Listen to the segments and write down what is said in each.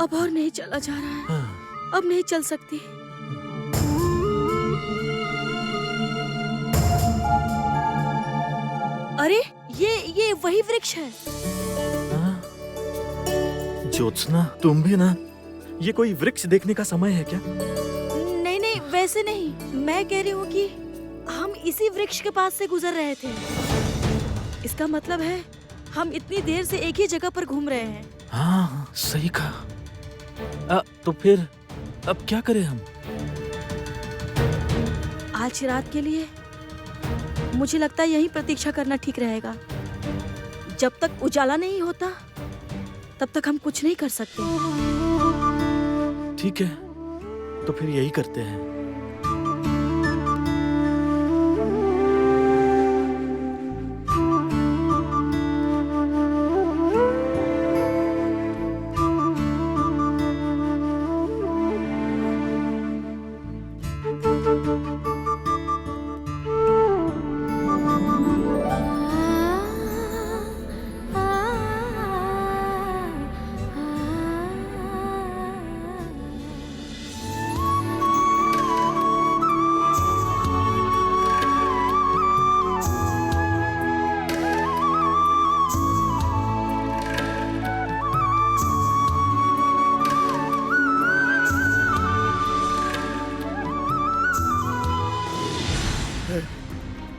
अब और नहीं चला जा रहा है, अब नहीं चल सकती। अरे ये वही वृक्ष है। ज्योत्सना, तुम भी ना? ये कोई वृक्ष देखने का समय है क्या? नहीं नहीं, वैसे नहीं। मैं कह रही हूँ कि हम इसी वृक्ष के पास से गुजर रहे थे। इसका मतलब है हम इतनी देर से एक ही जगह पर घूम रहे हैं। हाँ, सही कहा। तो फिर अब क्या करें हम? आज रात के लिए मुझे लगता है यहीं प्रतीक्षा करना ठीक रहेगा। जब तक उजाला नहीं होता तब तक हम कुछ नहीं कर सकते। ठीक है, तो फिर यही करते हैं।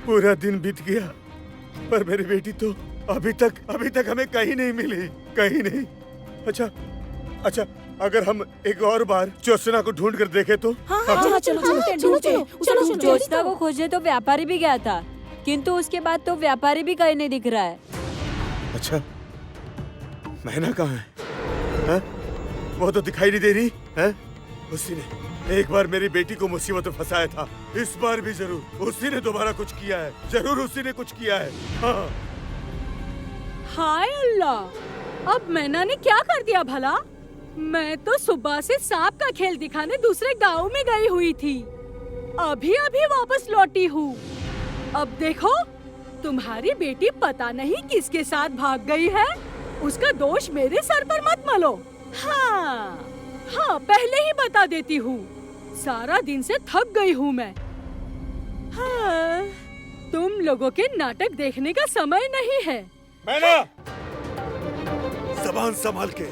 पूरा दिन बीत गया पर मेरी बेटी तो अभी तक हमें कहीं नहीं मिली, कहीं नहीं। अच्छा, अगर हम एक और बार ज्योत्सना को ढूंढ कर देखे तो? हाँ, चलो। ज्योत्सना को खोजने तो व्यापारी भी गया था, किंतु उसके बाद तो व्यापारी भी कहीं नहीं दिख रहा है। अच्छा, मैना कहाँ है? हाँ? वो तो दिखाई नहीं दे रही है। उसी ने एक बार मेरी बेटी को मुसीबत में फंसाया था, इस बार भी जरूर उसी ने दोबारा कुछ किया है, जरूर उसी ने कुछ किया है। हाँ। हाय अल्लाह, अब मैना ने क्या कर दिया भला? मैं तो सुबह से सांप का खेल दिखाने दूसरे गांव में गई हुई थी, अभी वापस लौटी हूँ। अब देखो, तुम्हारी बेटी पता नहीं किसके साथ भाग गई है। उसका दोष मेरे सर पर मत मलो। हाँ, पहले ही बता देती हूँ, सारा दिन से थक गई हूँ मैं। हाँ, तुम लोगों के नाटक देखने का समय नहीं है। मैना, ज़बान संभाल के,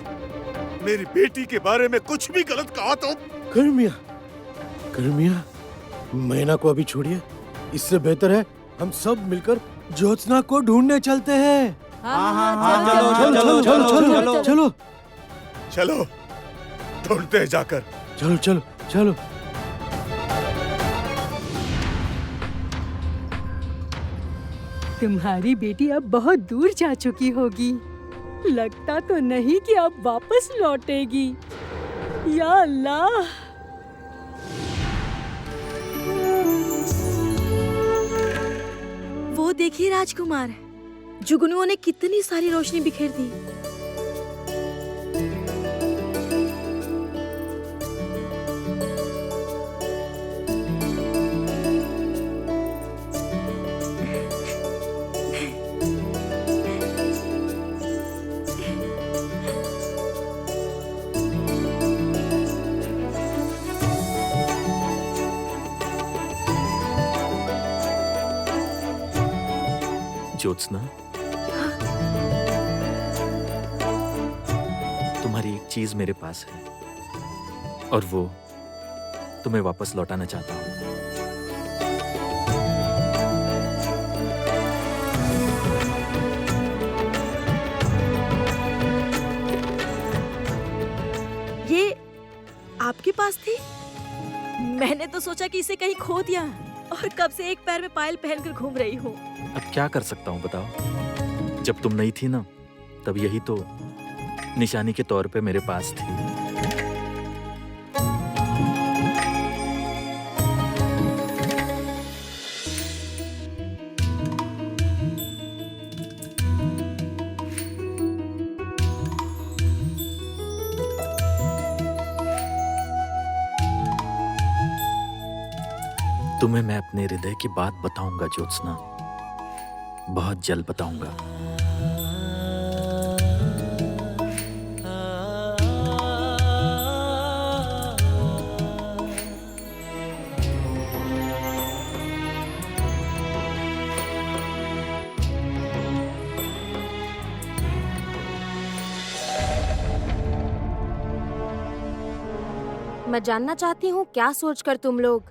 मेरी बेटी के बारे में कुछ भी गलत कहा तो? कर्मिया, मैना को अभी छोड़िए। इससे बेहतर है हम सब मिलकर ज्योत्सना को ढूंढने चलते हैं। चलो ढूंढते हैं जाकर। चलो। तुम्हारी बेटी अब बहुत दूर जा चुकी होगी, लगता तो नहीं कि अब वापस लौटेगी। या अल्लाह। वो देखिए राजकुमार, जुगनुओं ने कितनी सारी रोशनी बिखेर दी। ज्योत्सना, तुम्हारी एक चीज मेरे पास है और वो तुम्हें वापस लौटाना चाहता हूँ। ये आपके पास थी? मैंने तो सोचा कि इसे कहीं खो दिया और कब से एक पैर में पायल पहनकर घूम रही हूँ। अब क्या कर सकता हूँ बताओ? जब तुम नहीं थी ना, तब यही तो निशानी के तौर पे मेरे पास थी। तुम्हें मैं अपने हृदय की बात बताऊंगा ज्योत्सना, बहुत जल्द बताऊंगा। मैं जानना चाहती हूँ क्या सोचकर तुम लोग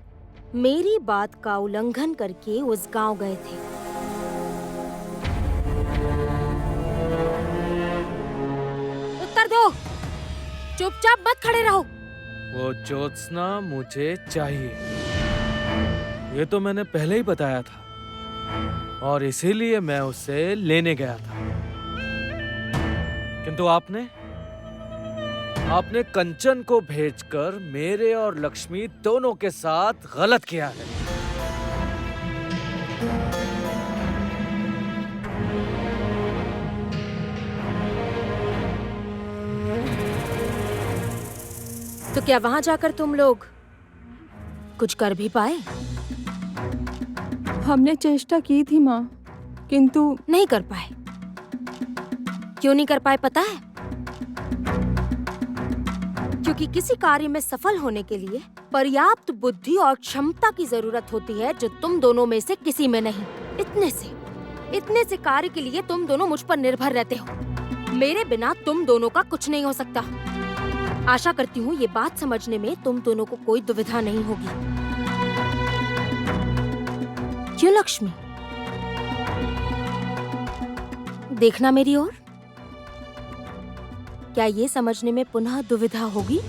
मेरी बात का उल्लंघन करके उस गांव गए थे। उत्तर दो, चुपचाप मत खड़े रहो। वो ज्योत्सना मुझे चाहिए, ये तो मैंने पहले ही बताया था और इसीलिए मैं उसे लेने गया था। किंतु आपने कंचन को भेजकर मेरे और लक्ष्मी दोनों के साथ गलत किया है। तो क्या वहां जाकर तुम लोग कुछ कर भी पाए? हमने चेष्टा की थी माँ, किंतु नहीं कर पाए। क्यों नहीं कर पाए पता है? क्योंकि किसी कार्य में सफल होने के लिए पर्याप्त बुद्धि और क्षमता की जरूरत होती है, जो तुम दोनों में से किसी में नहीं। इतने से कार्य के लिए तुम दोनों मुझ पर निर्भर रहते हो। मेरे बिना तुम दोनों का कुछ नहीं हो सकता। आशा करती हूँ ये बात समझने में तुम दोनों को कोई दुविधा नहीं होगी। क्यों लक्ष्मी? देखना मेरी ओर। क्या ये समझने में पुनः दुविधा होगी?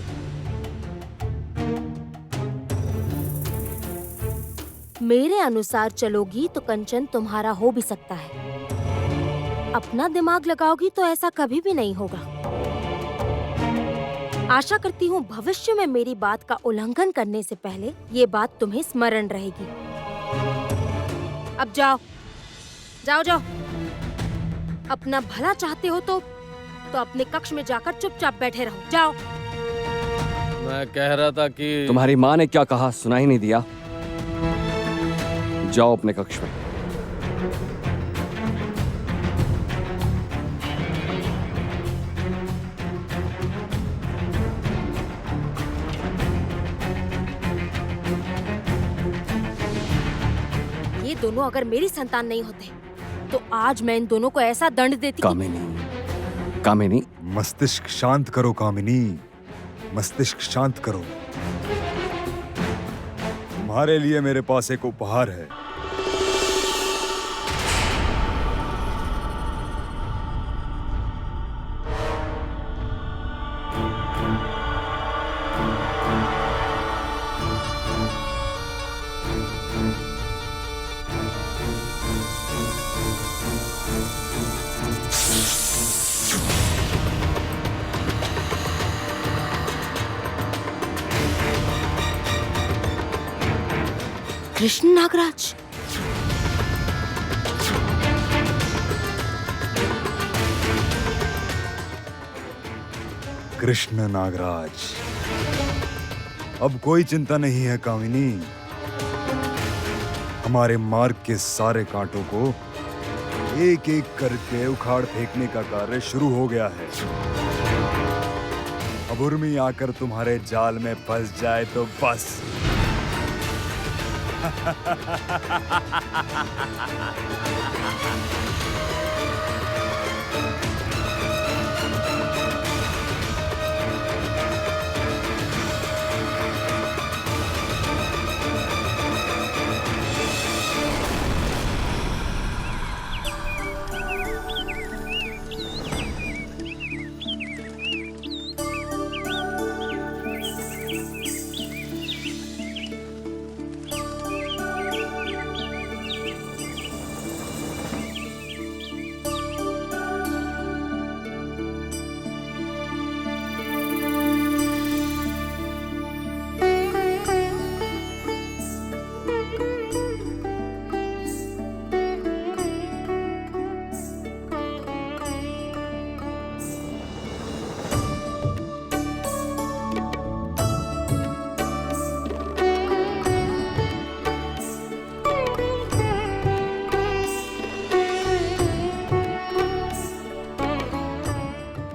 मेरे अनुसार चलोगी तो कंचन तुम्हारा हो भी सकता है। अपना दिमाग लगाओगी तो ऐसा कभी भी नहीं होगा। आशा करती हूँ भविष्य में मेरी बात का उल्लंघन करने से पहले ये बात तुम्हें स्मरण रहेगी। अब जाओ, जाओ जाओ। अपना भला चाहते हो तो अपने कक्ष में जाकर चुपचाप बैठे रहो। जाओ। मैं कह रहा था कि तुम्हारी माँ ने क्या कहा सुना ही नहीं दिया। जाओ अपने कक्ष में। ये दोनों अगर मेरी संतान नहीं होते तो आज मैं इन दोनों को ऐसा दंड देती। कामिनी, मस्तिष्क शांत करो कामिनी, मस्तिष्क शांत करो। तुम्हारे लिए मेरे पास एक उपहार है। कृष्ण नागराज, कृष्ण नागराज, अब कोई चिंता नहीं है कामिनी। हमारे मार्ग के सारे कांटों को एक एक करके उखाड़ फेंकने का कार्य शुरू हो गया है। अब उर्मी आकर तुम्हारे जाल में फंस जाए तो बस।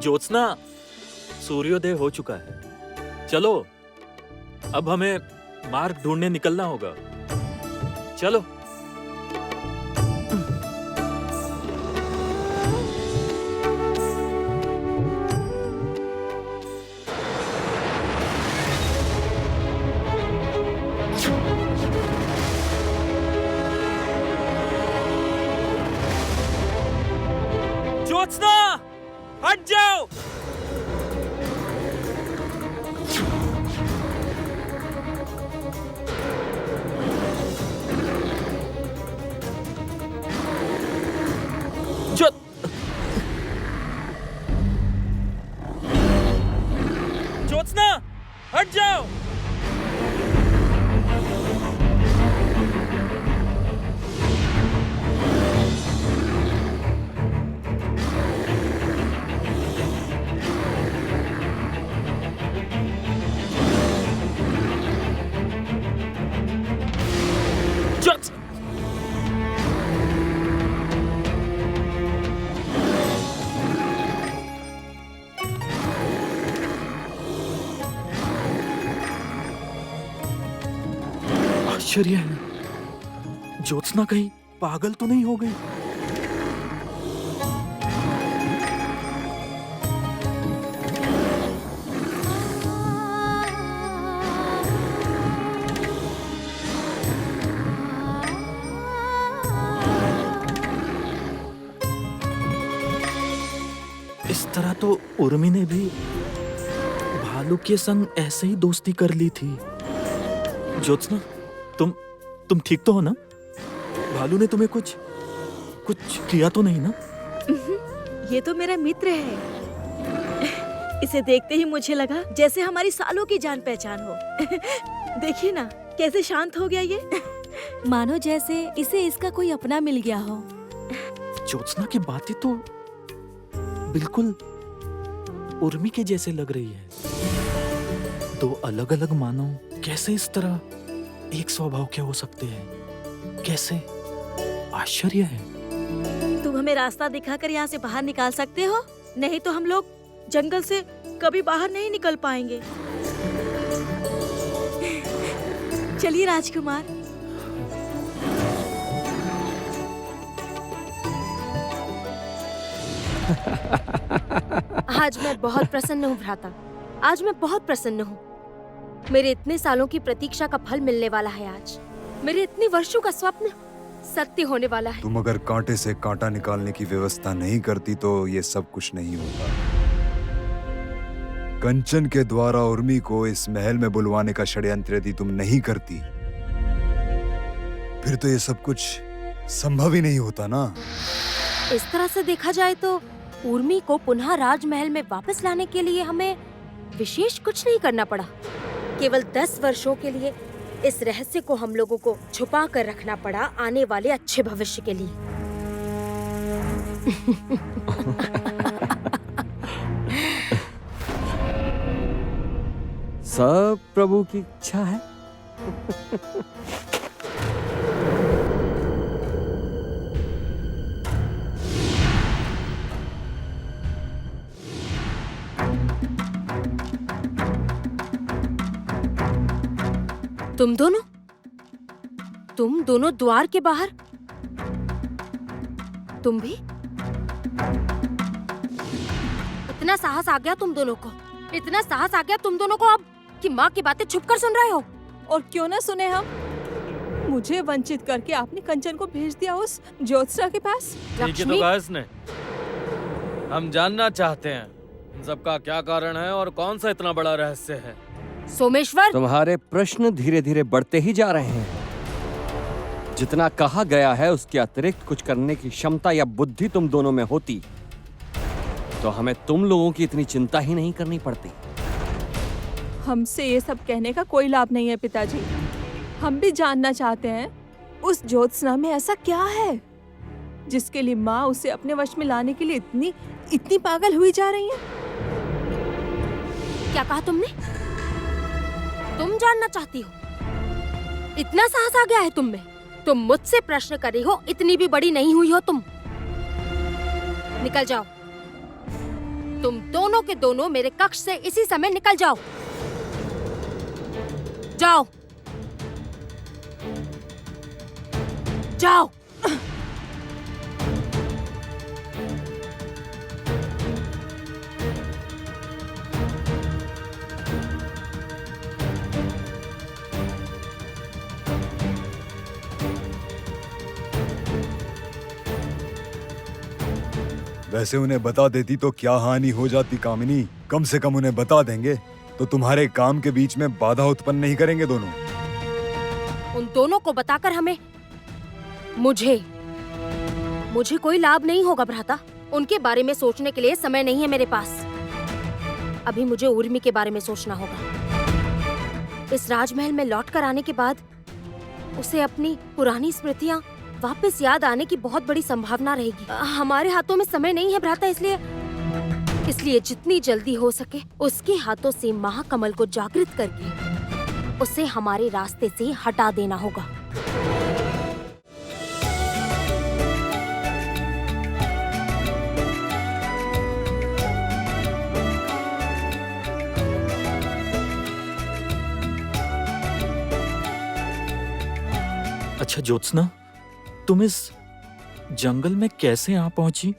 ज्योत्सना, सूर्योदय हो चुका है। चलो, अब हमें मार्ग ढूंढने निकलना होगा। चलो। ज्योत्सना, हट जाओ। ज्योत्सना, हट जाओ। आश्चर्य है, ज्योत्सना कहीं पागल तो नहीं हो गई? इस तरह तो उर्मी ने भी भालू के संग ऐसे ही दोस्ती कर ली थी। ज्योत्सना, तुम ठीक तो हो ना? भालू ने तुम्हें कुछ किया तो नहीं ना? ये तो मेरा मित्र है। इसे देखते ही मुझे लगा जैसे हमारी सालों की जान पहचान हो। देखिए ना कैसे शांत हो गया ये। मानो जैसे इसे इसका कोई अपना मिल गया हो। ज्योत्सना की बातें तो बिल्कुल उर्मी के जैसे लग रही है। दो अलग अलग मानव कैसे इस तरह एक स्वभाव के हो सकते हैं? कैसे? आश्चर्य है। तुम हमें रास्ता दिखाकर यहाँ से बाहर निकाल सकते हो, नहीं तो हम लोग जंगल से कभी बाहर नहीं निकल पाएंगे। चलिए राजकुमार। आज मैं बहुत प्रसन्न हूँ भ्राता, आज मैं बहुत प्रसन्न हूँ। मेरे इतने सालों की प्रतीक्षा का फल मिलने वाला है आज। मेरे इतने वर्षों का स्वप्न सत्य होने वाला है। तुम अगर कांटे से कांटा निकालने की व्यवस्था नहीं करती तो ये सब कुछ नहीं होता। कंचन के द्वारा उर्मी को इस महल में बुलवाने का षड्यंत्र यदि तुम नहीं करती, फिर तो ये सब कुछ संभव ही नहीं होता ना। इस तरह से देखा जाए तो उर्मी को पुनः राजमहल में वापस लाने के लिए हमें विशेष कुछ नहीं करना पड़ा। केवल 10 वर्षों के लिए इस रहस्य को हम लोगों को छुपा कर रखना पड़ा आने वाले अच्छे भविष्य के लिए। सब प्रभु की इच्छा है। तुम दोनों द्वार के बाहर, तुम भी? इतना साहस आ गया तुम दोनों को, इतना साहस आ गया तुम दोनों को अब कि माँ की बातें छुप कर सुन रहे हो। और क्यों ना सुने हम? मुझे वंचित करके आपने कंचन को भेज दिया उस ज्योत्सना के पास। ठीक है तो कहा इसने। हम जानना चाहते हैं इन सबका क्या कारण है और कौन सा इतना बड़ा रहस्य है। सोमेश्वर, तुम्हारे प्रश्न धीरे धीरे बढ़ते ही जा रहे हैं। जितना कहा गया है उसके अतिरिक्त कुछ करने की क्षमता या बुद्धि तुम दोनों में होती तो हमें तुम लोगों की इतनी चिंता ही नहीं करनी पड़ती। हमसे ये सब कहने का कोई लाभ नहीं है पिताजी। हम भी जानना चाहते हैं उस ज्योत्सना में ऐसा क्या है जिसके लिए माँ उसे अपने वश में लाने के लिए इतनी पागल हुई जा रही है। क्या कहा तुमने? तुम जानना चाहती हो? इतना साहस आ गया है तुम में? तुम मुझसे प्रश्न कर रही हो, इतनी भी बड़ी नहीं हुई हो तुम। निकल जाओ, तुम दोनों के दोनों मेरे कक्ष से इसी समय निकल जाओ। जाओ जाओ। वैसे उन्हें बता देती तो क्या हानि हो जाती कामिनी। कम से कम उन्हें बता देंगे तो तुम्हारे काम के बीच में बाधा उत्पन्न नहीं करेंगे दोनों। उन दोनों को बताकर हमें मुझे कोई लाभ नहीं होगा भ्राता। उनके बारे में सोचने के लिए समय नहीं है मेरे पास। अभी मुझे उर्मी के बारे में सोचना होगा। इस राजमहल में लौट कर आने के बाद उसे अपनी पुरानी स्मृतियाँ वापस याद आने की बहुत बड़ी संभावना रहेगी। हमारे हाथों में समय नहीं है भ्राता, इसलिए जितनी जल्दी हो सके उसके हाथों से महाकमल को जागृत करके उसे हमारे रास्ते से हटा देना होगा। अच्छा ज्योत्सना, तुम इस जंगल में कैसे आ पहुंची?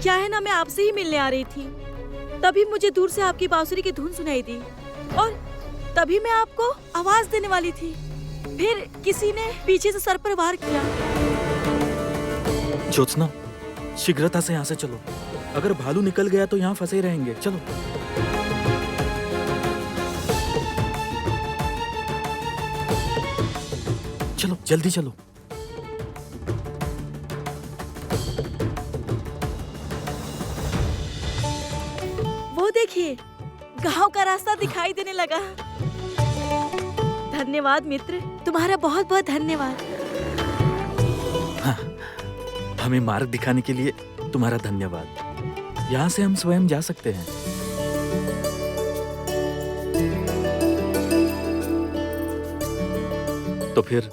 क्या है ना, मैं आपसे ही मिलने आ रही थी, तभी मुझे दूर से आपकी बांसुरी की धुन सुनाई दी और तभी मैं आपको आवाज देने वाली थी, फिर किसी ने पीछे से सर पर वार किया। ज्योत्सना, शीघ्रता से यहाँ से चलो। अगर भालू निकल गया तो यहाँ फंसे रहेंगे। चलो। चलो जल्दी चलो। वो देखिए, गांव का रास्ता दिखाई देने लगा। धन्यवाद मित्र, तुम्हारा बहुत बहुत धन्यवाद। हाँ, हमें मार्ग दिखाने के लिए तुम्हारा धन्यवाद। यहाँ से हम स्वयं जा सकते हैं। तो फिर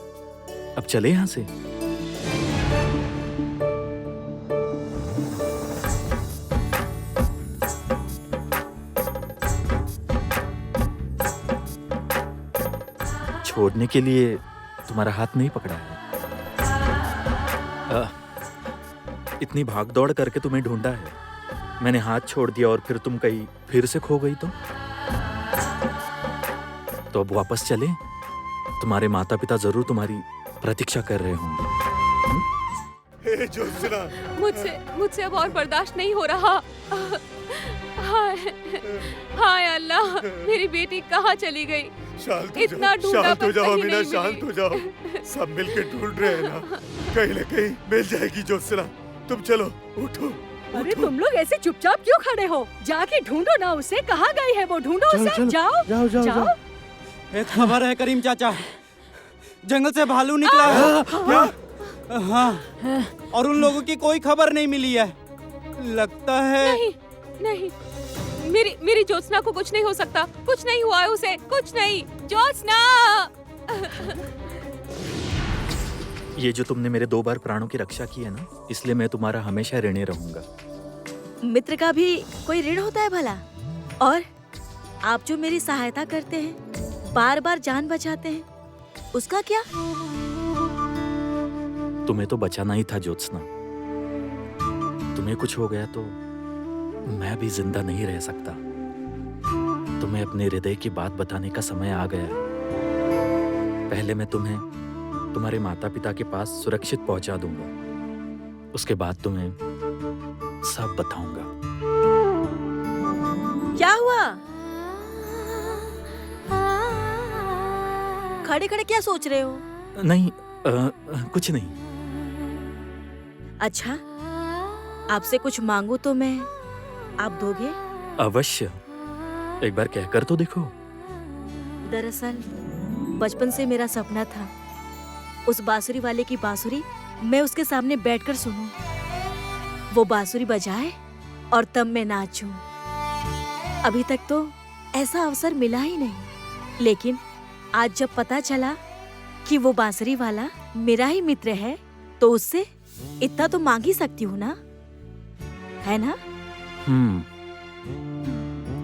अब चले यहाँ से। छोड़ने के लिए तुम्हारा हाथ नहीं पकड़ा है। इतनी भाग दौड़ करके तुम्हें ढूंढा है, मैंने हाथ छोड़ दिया और फिर तुम कहीं फिर से खो गई तो अब वापस चले। तुम्हारे माता पिता जरूर तुम्हारी प्रतीक्षा कर रहे होंगे। हे ज्योत्सना, मुझसे अब और बर्दाश्त नहीं हो रहा। हाय हाय अल्लाह, मेरी बेटी कहाँ चली गई? इतना ढूंढा शांत हो पर जाओ कहीं अमीना, नहीं शांत हो जाओ। सब मिलके ढूंढ रहे हैं ना, कहीं न कहीं मिल जाएगी ज्योत्सना। तुम चलो, उठो। अरे तुम लोग ऐसे चुपचाप क्यों खड़े हो? जाके ढूंढो ना उसे, कहाँ गई है वो? ढूंढो चलो, उसे। चलो, जाओ जाओ। एक खबर है करीम चाचा, जंगल से भालू निकला है। क्या? हाँ, और उन लोगों की कोई खबर नहीं मिली है। लगता है नहीं, मेरी ज्योत्सना को कुछ नहीं हो सकता। कुछ नहीं हुआ है उसे, कुछ नहीं। ज्योत्सना! ये जो तुमने मेरे 2 बार प्राणों की रक्षा की है ना, इसलिए मैं तुम्हारा हमेशा ऋणी रहूंगा। मित्र का भी कोई ऋण होता है भला? और आप जो मेरी सहायता करते हैं, बार बार जान बचाते हैं, उसका क्या? तुम्हें तो बचाना ही था ज्योत्सना। तुम्हें कुछ हो गया तो मैं भी जिंदा नहीं रह सकता। तुम्हें अपने हृदय की बात बताने का समय आ गया। पहले मैं तुम्हें तुम्हारे माता पिता के पास सुरक्षित पहुंचा दूंगा, उसके बाद तुम्हें सब बताऊंगा। क्या हुआ? खड़े खड़े क्या सोच रहे हो? नहीं, कुछ नहीं। अच्छा, आपसे कुछ मांगू तो मैं आप दोगे? अवश्य, एक बार कहकर तो देखो। दरअसल बचपन से मेरा सपना था उस बांसुरी वाले की बांसुरी मैं उसके सामने बैठकर सुनूं, वो बांसुरी बजाए और तब मैं नाचूं। अभी तक तो ऐसा अवसर मिला ही नहीं, लेकिन आज जब पता चला कि वो बांसुरी वाला मेरा ही मित्र है, तो उससे इतना तो मांग ही सकती हूँ ना, है ना?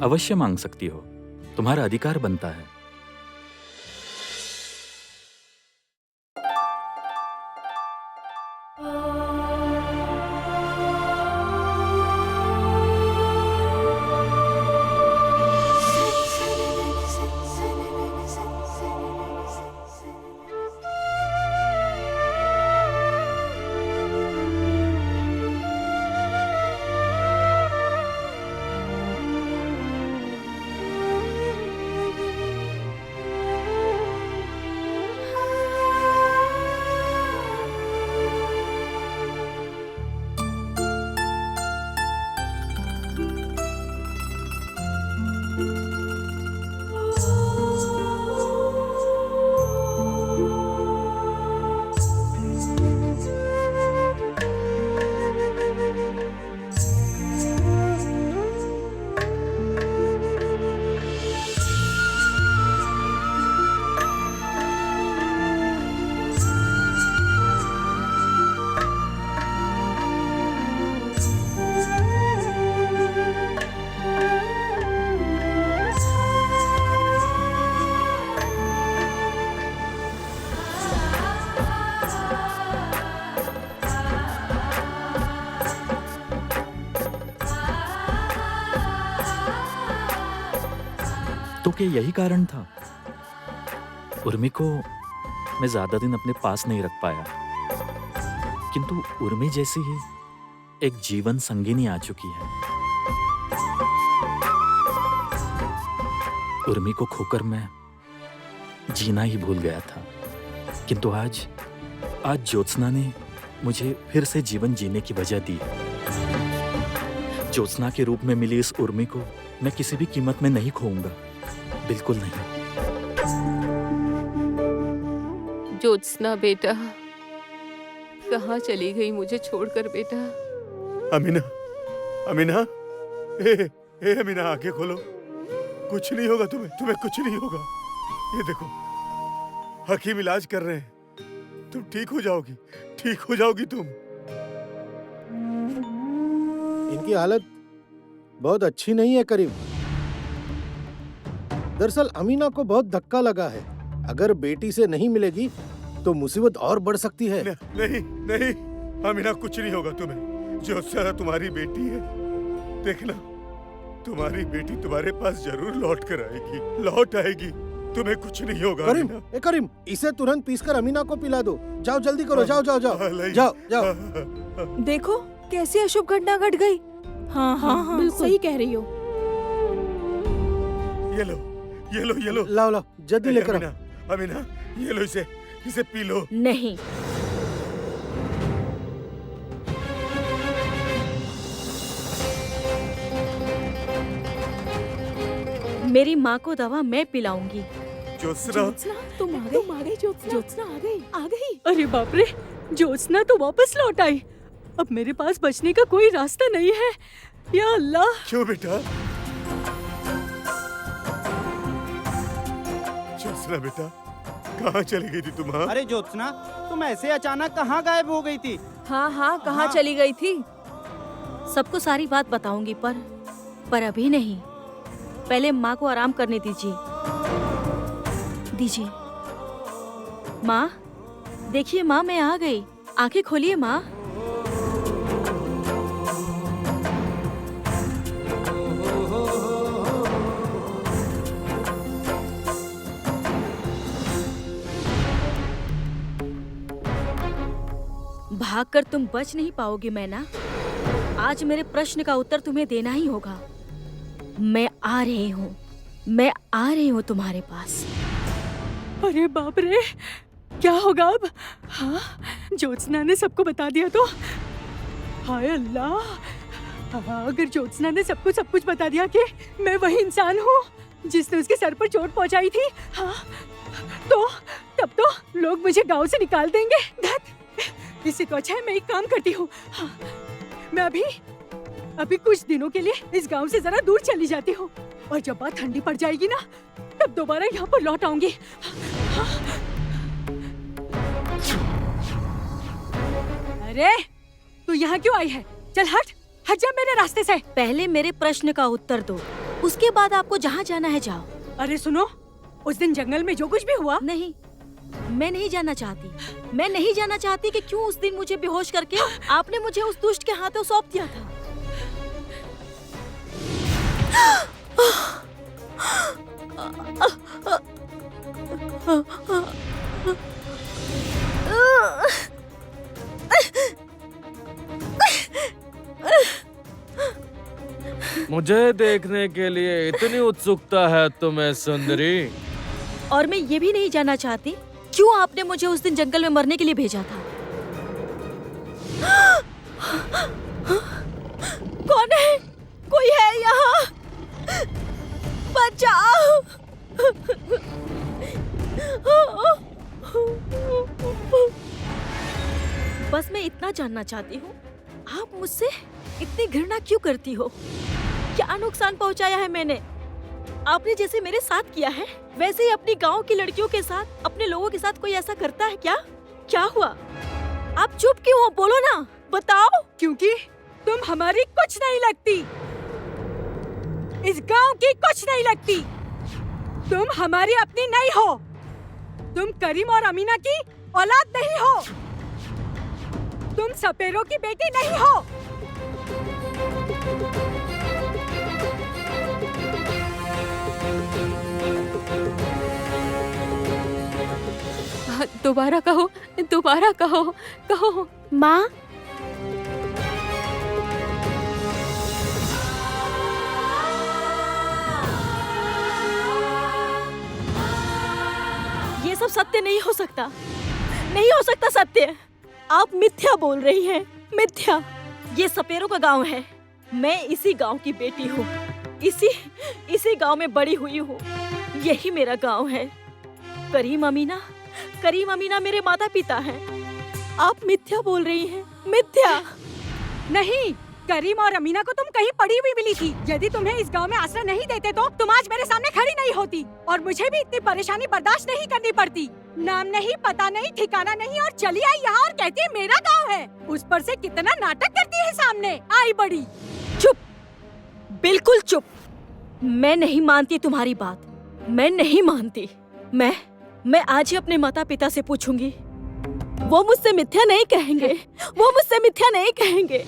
अवश्य मांग सकती हो, तुम्हारा अधिकार बनता है। तो क्या यही कारण था? उर्मी को मैं ज्यादा दिन अपने पास नहीं रख पाया, किंतु उर्मी जैसी ही एक जीवन संगिनी आ चुकी है। उर्मी को खोकर मैं जीना ही भूल गया था, किंतु आज ज्योत्सना ने मुझे फिर से जीवन जीने की वजह दी। ज्योत्सना के रूप में मिली इस उर्मी को मैं किसी भी कीमत में नहीं खोऊंगा, बिल्कुल नहीं। ज्योत्सना बेटा, कहाँ चली गई मुझे छोड़कर बेटा? अमीना, अमीना, ए अमीना, आंखें खोलो। कुछ नहीं होगा तुम्हें कुछ नहीं होगा। ये देखो, हकीम इलाज कर रहे हैं, तुम ठीक हो जाओगी तुम। इनकी हालत बहुत अच्छी नहीं है करीम। दरअसल अमीना को बहुत धक्का लगा है। अगर बेटी से नहीं मिलेगी तो मुसीबत और बढ़ सकती है। नहीं अमीना, कुछ नहीं होगा तुम्हें। ज्योत्सना तुम्हारी बेटी है, देखना तुम्हारी बेटी तुम्हारे पास जरूर लौट आएगी। तुम्हें कुछ नहीं होगा। करीम, इसे तुरंत पीसकर अमीना को पिला दो। जाओ जल्दी करो, जाओ। देखो कैसी अशुभ घटना घट गई। हाँ, बिल्कुल सही कह रही हो। ये लो। लाओ जल्दी लेकर आओ। अमीना, ये लो, इसे पी लो। नहीं, मेरी माँ को दवा मैं पिलाऊंगी। ज्योत्सना, तुम आ गई। ज्योत्सना आ गई। अरे बाप रे, ज्योत्सना तो वापस लौट आई। अब मेरे पास बचने का कोई रास्ता नहीं है। या अल्लाह। क्यों बेटा? ज्योत्सना बेटा, कहाँ चली गई थी तुम? अरे ज्योत्सना, तुम ऐसे अचानक कहाँ गायब हो गई थी? हाँ, कहाँ चली गई थी? सबको सारी बात बताऊंगी, पर अभी नहीं। पहले माँ को आराम करने दीजिए। माँ, देखिए माँ, मैं आ गई। आंखें खोलिए माँ। भागकर तुम बच नहीं पाओगी मैना। आज मेरे प्रश्न का उत्तर तुम्हें देना ही होगा। मैं आ रही हूँ तुम्हारे पास। अरे बाप रे, क्या होगा अब? हाँ, ज्योत्सना ने सबको बता दिया तो? हाय अल्लाह, अगर ज्योत्सना ने सब कुछ बता दिया कि मैं वही इंसान हूँ जिसने उसके सर पर चोट पहुँचाई थी, हाँ, तो तब तो लोग मुझे गांव से निकाल देंगे। इससे तो अच्छा है मैं एक काम करती हूँ। हाँ, मैं अभी कुछ दिनों के लिए इस गांव से जरा दूर चली जाती हूँ, और जब बात ठंडी पड़ जाएगी ना, तब दोबारा यहाँ पर लौट आऊंगी। अरे तू यहाँ क्यों आई है? चल हट जा मेरे रास्ते से। पहले मेरे प्रश्न का उत्तर दो, उसके बाद आपको जहाँ जाना है जाओ। अरे सुनो, उस दिन जंगल में जो कुछ भी हुआ, नहीं, मैं नहीं जानना चाहती कि क्यों उस दिन मुझे बेहोश करके आपने मुझे उस दुष्ट के हाथों सौंप दिया था। मुझे देखने के लिए इतनी उत्सुकता है तुम्हें सुंदरी? और मैं ये भी नहीं जानना चाहती क्यों आपने मुझे उस दिन जंगल में मरने के लिए भेजा था। कौन है? कोई है यहाँ? बचाओ! बस मैं इतना जानना चाहती हूँ, आप मुझसे इतनी घृणा क्यों करती हो? क्या नुकसान पहुँचाया है मैंने? आपने जैसे मेरे साथ किया है, वैसे ही अपनी गांव की लड़कियों के साथ, अपने लोगों के साथ कोई ऐसा करता है क्या? क्या हुआ? आप चुप क्यों हो? बोलो ना, बताओ। क्योंकि तुम हमारी कुछ नहीं लगती, इस गांव की कुछ नहीं लगती। तुम हमारी अपनी नहीं हो। तुम करीम और अमीना की औलाद नहीं हो। तुम सपेरों की बेटी नहीं हो। दोबारा कहो, दोबारा कहो, कहो। माँ, ये सब सत्य नहीं हो सकता, नहीं हो सकता सत्य। आप मिथ्या बोल रही हैं, मिथ्या। ये सपेरों का गांव है, मैं इसी गांव की बेटी हूँ, इसी गांव में बड़ी हुई हूँ, यही मेरा गांव है। करीम अमीना मेरे माता पिता हैं। आप मिथ्या बोल रही हैं, मिथ्या। नहीं, करीम और अमीना को तुम कहीं पड़ी हुई मिली थी। यदि तुम्हें इस गांव में आश्रय नहीं देते तो तुम आज मेरे सामने खड़ी नहीं होती और मुझे भी इतनी परेशानी बर्दाश्त नहीं करनी पड़ती। नाम नहीं, पता नहीं, ठिकाना नहीं और चली आई यहाँ और कहती है मेरा गांव है। उस पर से कितना नाटक करती है सामने आई बड़ी। चुप, बिल्कुल चुप। मैं नहीं मानती तुम्हारी बात, मैं नहीं मानती। मैं आज ही अपने माता पिता से पूछूंगी, वो मुझसे मिथ्या नहीं कहेंगे, वो मुझसे मिथ्या नहीं कहेंगे।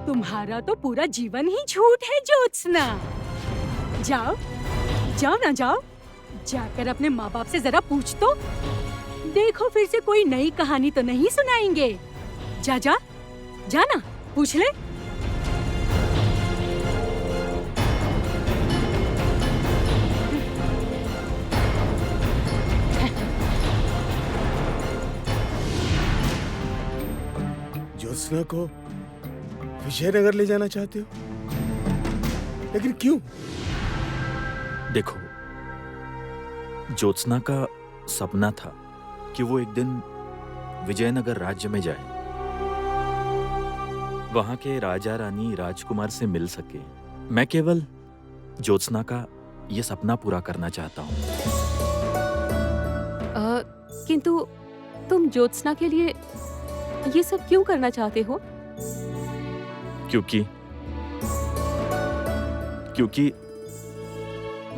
तुम्हारा तो पूरा जीवन ही झूठ है ज्योत्सना। जाओ जाओ ना, जाओ जाकर अपने माँ बाप से जरा पूछ तो देखो, फिर से कोई नई कहानी तो नहीं सुनाएंगे। जा जा जाना, पूछ ले। ज्योत्सना को विजयनगर ले जाना चाहते हो, लेकिन क्यों? देखो, ज्योत्सना का सपना था कि वो एक दिन विजयनगर राज्य में जाए, वहां के राजा रानी राजकुमार से मिल सके। मैं केवल ज्योत्सना का ये सपना पूरा करना चाहता हूँ। किंतु तुम ज्योत्सना के लिए ये सब क्यों करना चाहते हो? क्योंकि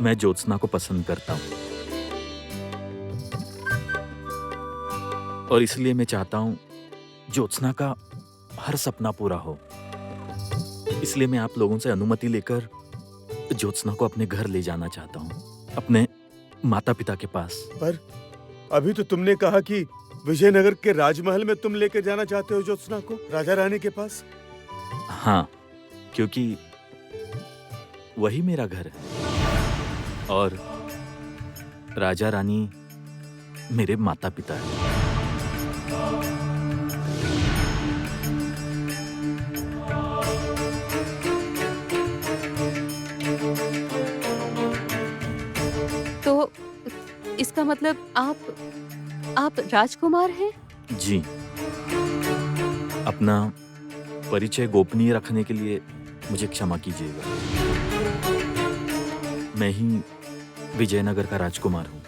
मैं ज्योत्सना को पसंद करता हूँ और इसलिए मैं चाहता हूँ ज्योत्सना का हर सपना पूरा हो। इसलिए मैं आप लोगों से अनुमति लेकर ज्योत्सना को अपने घर ले जाना चाहता हूँ, अपने माता पिता के पास। पर अभी तो तुमने कहा कि विजयनगर के राजमहल में तुम लेकर जाना चाहते हो ज्योत्सना को, राजा रानी के पास। हाँ, क्योंकि वही मेरा घर है और राजा रानी मेरे माता पिता हैं। तो इसका मतलब आप राजकुमार हैं? जी, अपना परिचय गोपनीय रखने के लिए मुझे क्षमा कीजिएगा। मैं ही विजयनगर का राजकुमार हूँ,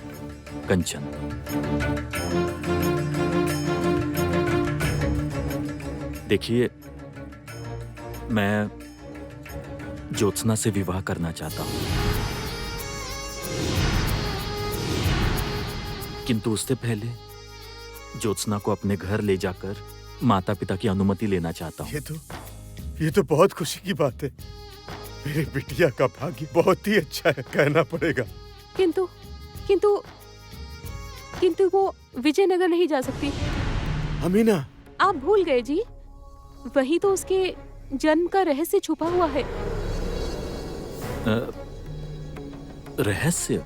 कंचन। देखिए, मैं ज्योत्सना से विवाह करना चाहता हूँ, किंतु उससे पहले ज्योत्सना को अपने घर ले जाकर माता पिता की अनुमति लेना चाहता हूँ। ये तो बहुत खुशी की बात है। मेरे बिटिया का भाग्य बहुत ही अच्छा है, कहना पड़ेगा। किंतु किंतु किंतु वो विजयनगर नहीं जा सकती। अमीना, आप भूल गए जी, वही तो उसके जन्म का रहस्य छुपा हुआ है। रहस्य?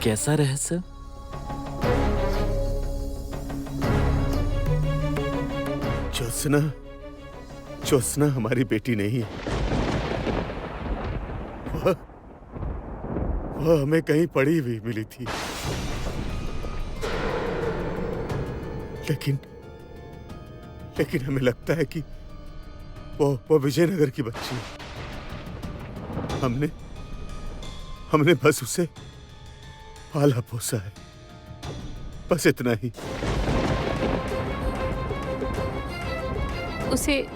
कैसा रहस्य? ज्योत्सना हमारी बेटी नहीं है। वह हमें कहीं पड़ी हुई मिली थी, लेकिन हमें लगता है कि वो विजयनगर की बच्ची है। हमने बस उसे पाला पोसा है, बस इतना ही। उसे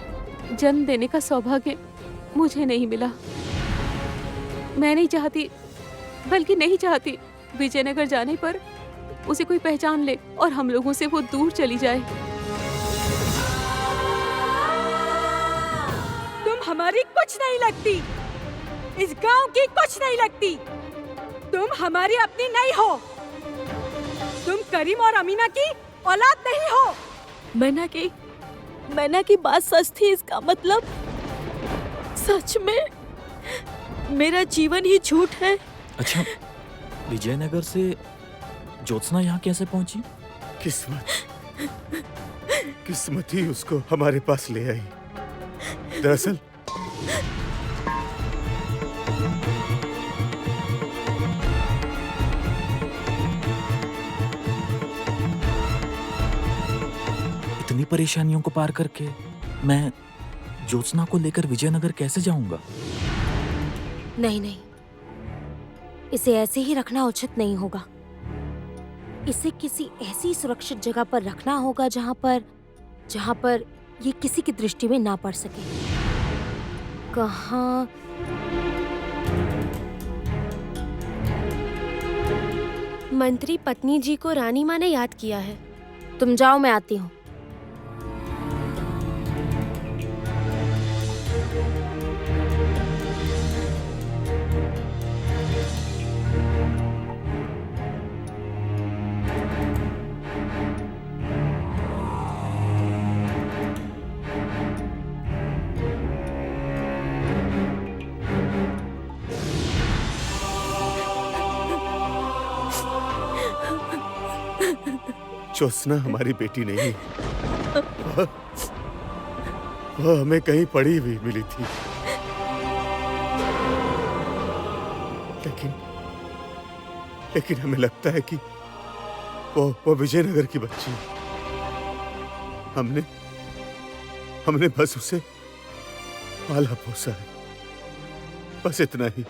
जन्म देने का सौभाग्य मुझे नहीं मिला। मैं नहीं चाहती, बल्कि नहीं चाहती विजयनगर जाने पर उसे कोई पहचान ले और हम लोगों से वो दूर चली जाए। तुम हमारी कुछ नहीं लगती, इस गांव की कुछ नहीं लगती। तुम हमारी अपनी नहीं हो, तुम करीम और अमीना की औलाद नहीं हो। मैना की बात सच थी, इसका मतलब सच में मेरा जीवन ही झूठ है। अच्छा, विजयनगर से ज्योत्सना यहाँ कैसे पहुंची? किस्मत ही उसको हमारे पास ले आई। दरअसल इतनी परेशानियों को पार करके मैं ज्योत्सना को लेकर विजयनगर कैसे जाऊंगा? नहीं, इसे ऐसे ही रखना उचित नहीं होगा। इसे किसी ऐसी सुरक्षित जगह पर रखना होगा जहाँ पर ये किसी की दृष्टि में ना पड़ सके। कहाँ? मंत्री पत्नी जी को रानी माँ ने याद किया है। तुम जाओ, मैं आती हूँ। ज्योत्सना हमारी बेटी नहीं, वह हमें कहीं पड़ी हुई मिली थी। लेकिन हमें लगता है कि वो विजयनगर की बच्ची है। हमने बस उसे पाला पोसा है, बस इतना ही।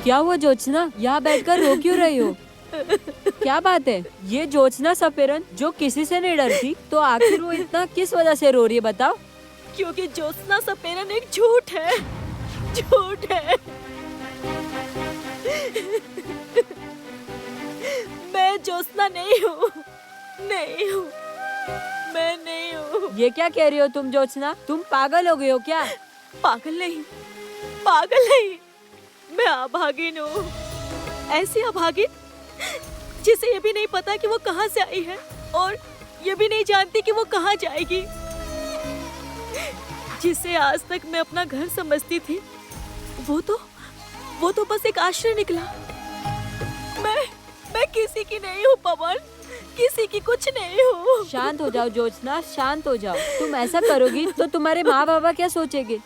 क्या हुआ ज्योत्सना, यहाँ बैठकर रो क्यों रही हो? क्या बात है? ये ज्योत्सना सपेरन जो किसी से नहीं डरती, तो आखिर वो इतना किस वजह से रो रही है, बताओ? क्योंकि ज्योत्सना सपेरन एक झूठ है। मैं ज्योत्सना नहीं हूँ। मैं नहीं हूँ। ये क्या कह रही हो तुम ज्योत्सना? तुम पागल हो गए हो क्या? पागल नहीं, मैं अभागिन हूँ। ऐसी अभागिन जिसे ये भी नहीं पता कि वो कहाँ से आई है और ये भी नहीं जानती कि वो कहाँ जाएगी। जिसे आज तक मैं अपना घर समझती थी, वो तो बस एक आश्रय निकला। मैं किसी की नहीं हूँ पवन, किसी की कुछ नहीं हूँ। शांत हो जाओ ज्योत्सना, शांत हो जाओ। तुम ऐसा करोगी तो तुम्हारे माँ बाबा क्या सोचेंगे?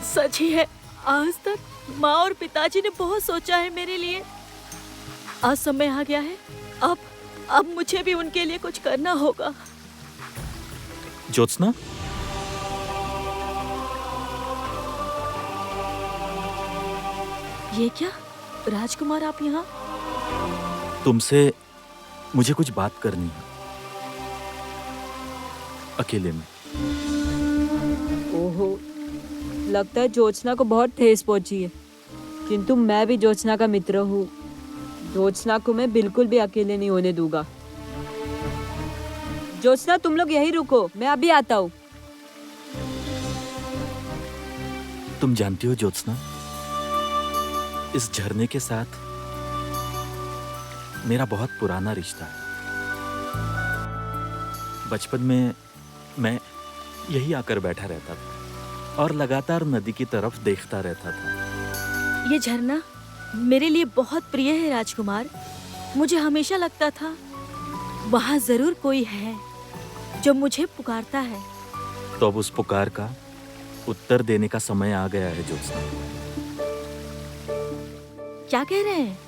सच ही है, आज तक माँ और पिताजी ने बहुत सोचा है मेरे लिए। आज समय आ गया है, अब मुझे भी उनके लिए कुछ करना होगा। ज्योत्सना, ये क्या राजकुमार, आप यहाँ? तुमसे मुझे कुछ बात करनी है, अकेले में। ओहो, लगता है ज्योत्सना को बहुत ठेस पहुंची है, किंतु मैं भी ज्योत्सना का मित्र हूँ। ज्योत्सना को मैं बिल्कुल भी अकेले नहीं होने दूंगा। ज्योत्सना, तुम लोग यहीं रुको, मैं अभी आता हूँ। तुम जानती हो ज्योत्सना, इस झरने के साथ मेरा बहुत पुराना रिश्ता है। बचपन में मैं यही आकर बैठा रहता था और लगातार नदी की तरफ देखता रहता था। ये झरना मेरे लिए बहुत प्रिय है राजकुमार। मुझे हमेशा लगता था वहाँ जरूर कोई है जो मुझे पुकारता है। तो अब उस पुकार का उत्तर देने का समय आ गया है ज्योत्सना। क्या कह रहे हैं?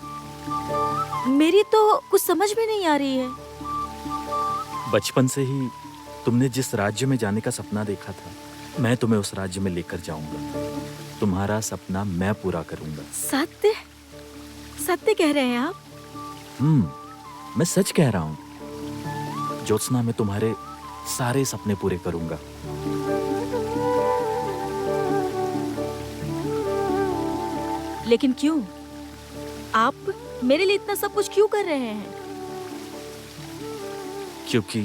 मेरी तो कुछ समझ में नहीं आ रही है। बचपन से ही तुमने जिस राज्य में जाने का सपना देखा था, मैं तुम्हें उस राज्य में लेकर जाऊंगा। तुम्हारा सपना मैं पूरा करूंगा। सत्य? सत्य कह रहे हैं आप? मैं सच कह रहा हूँ ज्योत्सना, मैं तुम्हारे सारे सपने पूरे करूंगा। लेकिन क्यों? आप मेरे लिए इतना सब कुछ क्यों कर रहे हैं? क्योंकि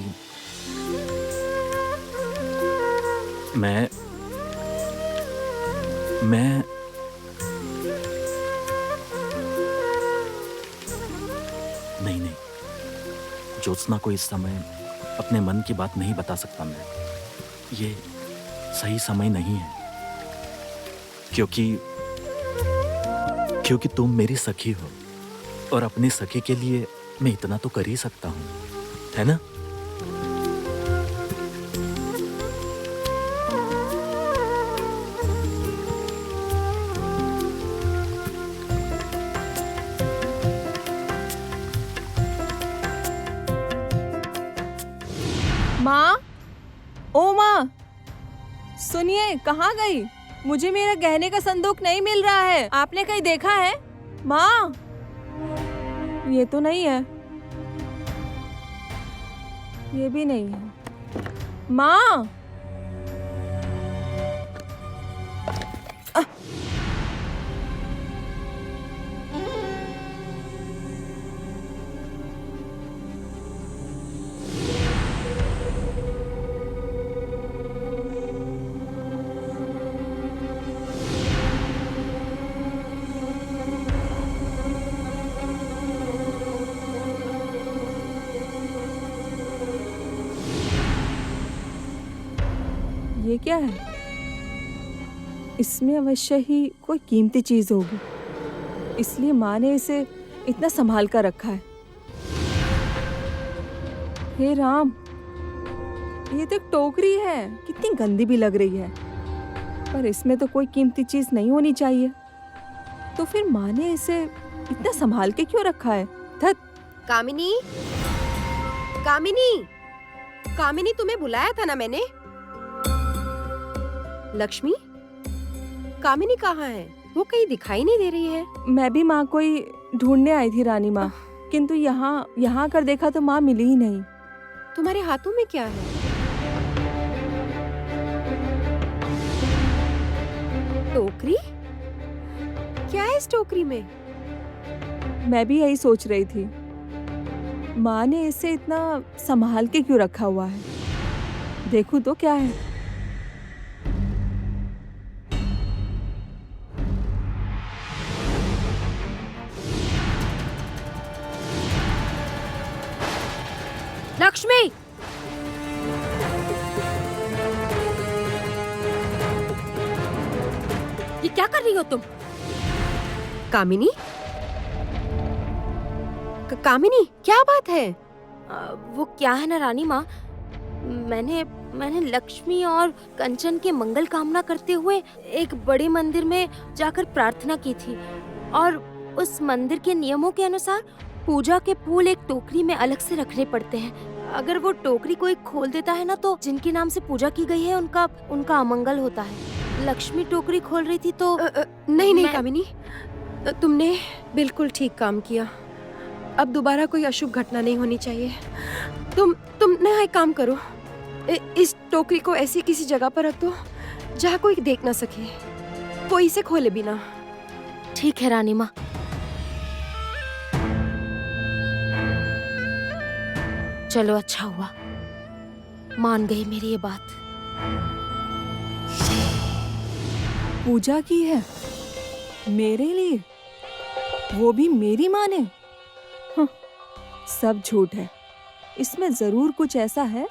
मैं मैं नहीं, ज्योत्सना को इस समय अपने मन की बात नहीं बता सकता मैं। ये सही समय नहीं है, क्योंकि तुम मेरी सखी हो और अपनी सखी के लिए मैं इतना तो कर ही सकता हूँ, है ना? माँ, ओ माँ, सुनिए, कहाँ गई? मुझे मेरा गहने का संदूक नहीं मिल रहा है। आपने कहीं देखा है? माँ, ये तो नहीं है, ये भी नहीं है। माँ, ये क्या है? इसमें अवश्य ही कोई कीमती चीज होगी, इसलिए माँ ने इसे इतना संभाल कर रखा है। हे राम, ये तो एक टोकरी है, कितनी गंदी भी लग रही है, पर इसमें तो कोई कीमती चीज नहीं होनी चाहिए। तो फिर माँ ने इसे इतना संभाल के क्यों रखा है? धत। कामिनी, कामिनी, कामिनी, तुम्हें बुलाया था ना मैंने? लक्ष्मी, कामिनी कहाँ है? वो कहीं दिखाई नहीं दे रही है। मैं भी माँ को ही ढूंढने आई थी रानी माँ, किंतु यहाँ कर देखा तो माँ मिली ही नहीं। तुम्हारे हाथों में क्या है? टोकरी? क्या है इस टोकरी में? मैं भी यही सोच रही थी, माँ ने इसे इतना संभाल के क्यों रखा हुआ है? देखूं तो क्या है। लक्ष्मी, ये क्या कर रही हो तुम? कामिनी, कामिनी, क्या बात है? वो क्या है ना रानी माँ, मैंने लक्ष्मी और कंचन के मंगल कामना करते हुए एक बड़े मंदिर में जाकर प्रार्थना की थी, और उस मंदिर के नियमों के अनुसार पूजा के फूल एक टोकरी में अलग से रखने पड़ते हैं। अगर वो टोकरी कोई खोल देता है ना, तो जिनके नाम से पूजा की गई है उनका अमंगल होता है। लक्ष्मी टोकरी खोल रही थी तो नहीं कामिनी, तुमने बिल्कुल ठीक काम किया। अब दोबारा कोई अशुभ घटना नहीं होनी चाहिए। तुम ना एक काम करो, इस टोकरी को ऐसी किसी जगह पर रख दो जहाँ कोई देख ना सके, कोई इसे खोले बिना। ठीक है रानी माँ। चलो, अच्छा हुआ, मान गई मेरी ये बात। पूजा की है मेरे लिए, वो भी मेरी माँ ने? हाँ, सब झूठ है। इसमें जरूर कुछ ऐसा है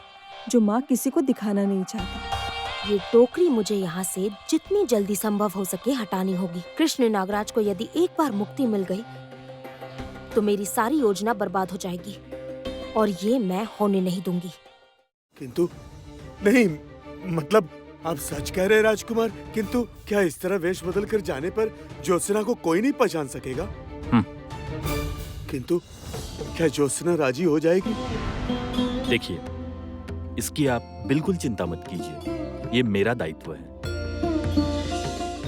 जो माँ किसी को दिखाना नहीं चाहती। ये टोकरी मुझे यहाँ से जितनी जल्दी संभव हो सके हटानी होगी। कृष्ण नागराज को यदि एक बार मुक्ति मिल गई तो मेरी सारी योजना बर्बाद हो जाएगी, और ये मैं होने नहीं दूंगी। किंतु नहीं, मतलब आप सच कह रहे हैं राजकुमार? किंतु क्या इस तरह वेश बदल कर जाने पर ज्योत्सना को कोई नहीं पहचान सकेगा? किंतु क्या ज्योत्सना राजी हो जाएगी? देखिए, इसकी आप बिल्कुल चिंता मत कीजिए, ये मेरा दायित्व है।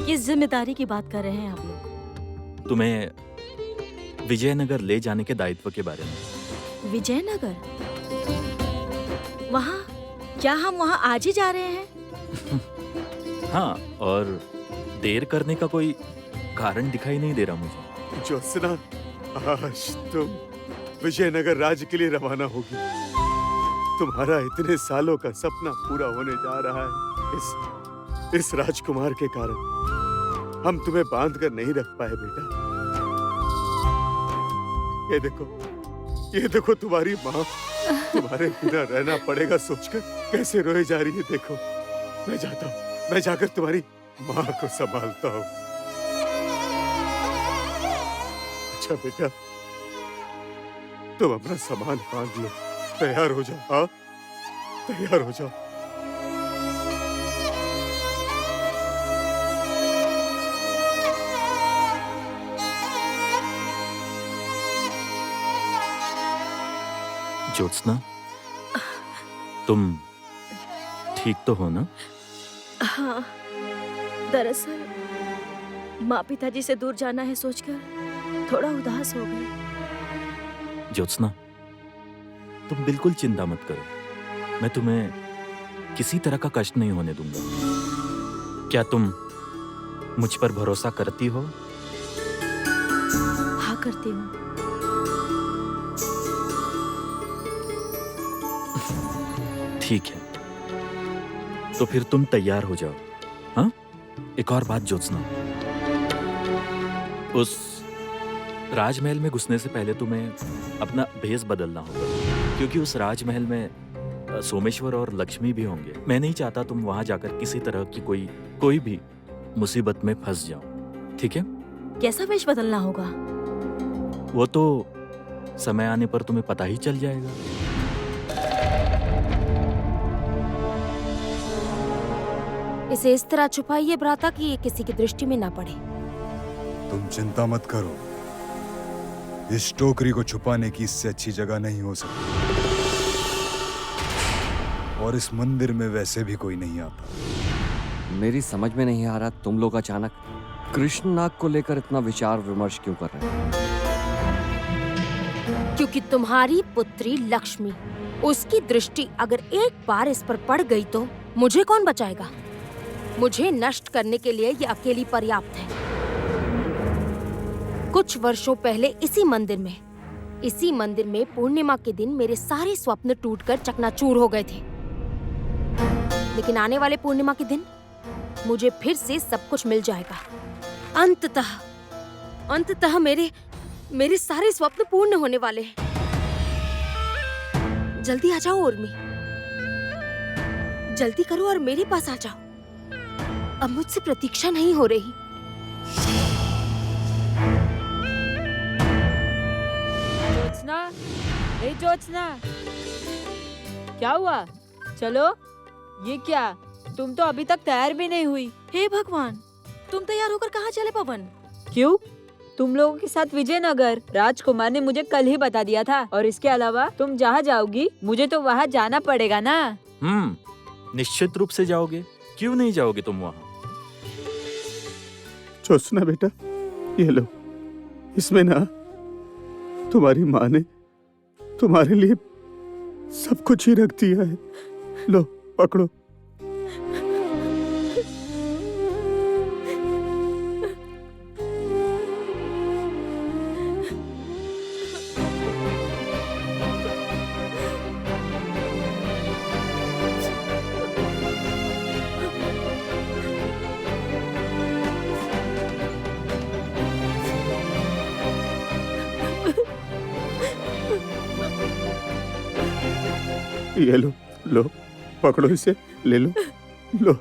किस जिम्मेदारी की बात कर रहे हैं आप लोग? तुम्हें विजयनगर ले जाने के दायित्व के बारे में। विजयनगर? वहाँ? क्या हम वहाँ आज ही जा रहे हैं? हाँ, और देर करने का कोई कारण दिखाई नहीं दे रहा मुझे। ज्योत्सना, आज तुम विजयनगर राज्य के लिए रवाना होगी। तुम्हारा इतने सालों का सपना पूरा होने जा रहा है इस राजकुमार के कारण। हम तुम्हें बांध कर नहीं रख पाए बेटा। ये देखो तुम्हारी माँ तुम्हारे बिना रहना पड़ेगा सोचकर कैसे रोए जा रही है। देखो, मैं जाता हूँ, मैं जाकर तुम्हारी माँ को संभालता हूँ। अच्छा बेटा, तुम अपना सामान बांध लो, तैयार हो जाओ। हाँ, तैयार हो जाओ। ज्योत्सना, तुम ठीक तो हो ना? हाँ, दरअसल माँ पिताजी से दूर जाना है सोचकर थोड़ा उदास हो गई। ज्योत्सना, तुम बिल्कुल चिंता मत करो। मैं तुम्हें किसी तरह का कष्ट नहीं होने दूंगा। क्या तुम मुझ पर भरोसा करती हो? हाँ, करती हूँ। ठीक है, तो फिर तुम तैयार हो जाओ। हाँ, एक और बात ज्योत्सना, उस राजमहल में घुसने से पहले तुम्हें अपना भेष बदलना होगा, क्योंकि उस राजमहल में सोमेश्वर और लक्ष्मी भी होंगे। मैं नहीं चाहता तुम वहां जाकर किसी तरह की कोई भी मुसीबत में फंस जाओ। ठीक है? कैसा वेश बदलना होगा? वो तो समय आने पर तुम्हें पता ही चल जाएगा। इसे इस तरह छुपाइए भ्राता कि ये किसी की दृष्टि में ना पड़े। तुम चिंता मत करो, इस टोकरी को छुपाने की इससे अच्छी जगह नहीं हो सकती, और इस मंदिर में वैसे भी कोई नहीं आता। मेरी समझ में नहीं आ रहा तुम लोग अचानक कृष्ण नाग को लेकर इतना विचार विमर्श क्यों कर रहे हैं? क्योंकि तुम्हारी पुत्री लक्ष्मी, उसकी दृष्टि अगर एक बार इस पर पड़ गई तो मुझे कौन बचाएगा? मुझे नष्ट करने के लिए ये अकेली पर्याप्त है। कुछ वर्षों पहले इसी मंदिर में पूर्णिमा के दिन मेरे सारे स्वप्न टूटकर चकनाचूर हो गए थे। लेकिन आने वाले पूर्णिमा के दिन मुझे फिर से सब कुछ मिल जाएगा। अंततः मेरे सारे स्वप्न पूर्ण होने वाले हैं। जल्दी आ जाओ उर्मी, जल्दी करो और मेरे पास आ जाओ। अब मुझसे प्रतीक्षा नहीं हो रही। ज्योत्सना, ए ज्योत्सना, क्या हुआ? चलो। ये क्या? तुम तो अभी तक तैयार भी नहीं हुई। हे भगवान, तुम तैयार होकर कहाँ चले पवन? क्यों? तुम लोगों के साथ विजयनगर। राजकुमार ने मुझे कल ही बता दिया था। और इसके अलावा तुम जहाँ जाओगी मुझे तो वहाँ जाना पड़ेगा ना। निश्चित रूप से जाओगे। क्यों नहीं जाओगे तुम वहाँ? ज्योत्सना बेटा, ये लो, इसमें ना तुम्हारी माँ ने तुम्हारे लिए सब कुछ ही रख दिया है। लो, पकड़ो। ये लो, लो, पकड़ो इसे, ले लो, लो।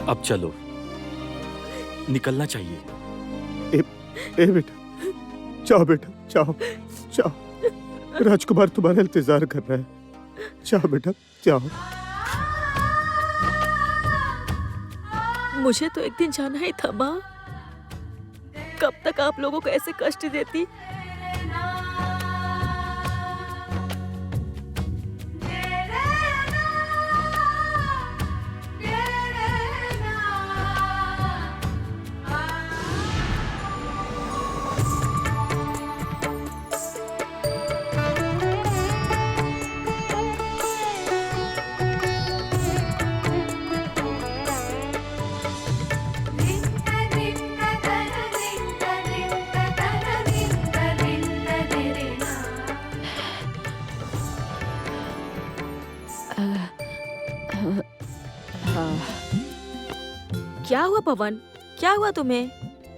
अब चलो, निकलना चाहिए। ए बेटा, जाओ बेटा, जाओ, जाओ। राजकुमार तुम्हारा इंतजार कर रहा है। जाओ बेटा, जाओ। मुझे तो एक दिन जाना ही था माँ। कब तक आप लोगों को ऐसे कष्ट देती? क्या हुआ पवन? क्या हुआ तुम्हें?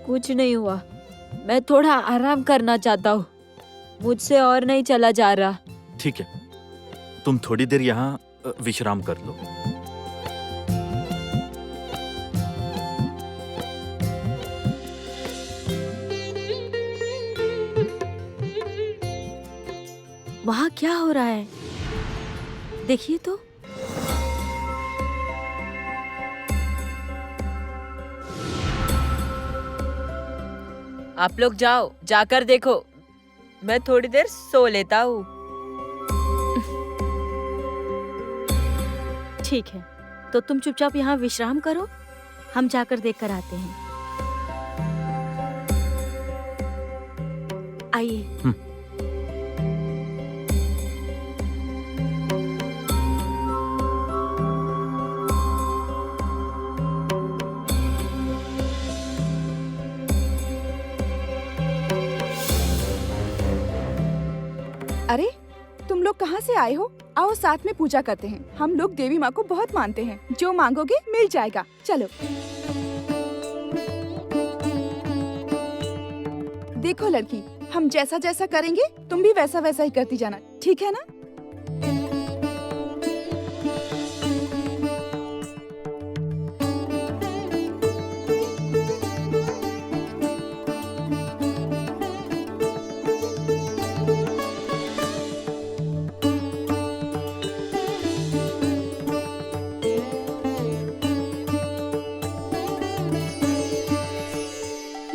कुछ नहीं हुआ, मैं थोड़ा आराम करना चाहता हूँ, मुझसे और नहीं चला जा रहा। ठीक है, तुम थोड़ी देर यहाँ विश्राम कर लो। वहाँ क्या हो रहा है? देखिए तो। आप लोग जाओ, जाकर देखो, मैं थोड़ी देर सो लेता हूँ। ठीक है, तो तुम चुपचाप यहाँ विश्राम करो, हम जाकर देख कर आते हैं। आइए। अरे तुम लोग कहाँ से आए हो? आओ साथ में पूजा करते हैं। हम लोग देवी माँ को बहुत मानते हैं, जो मांगोगे मिल जाएगा। चलो। देखो लड़की, हम जैसा जैसा करेंगे तुम भी वैसा वैसा ही करती जाना, ठीक है ना?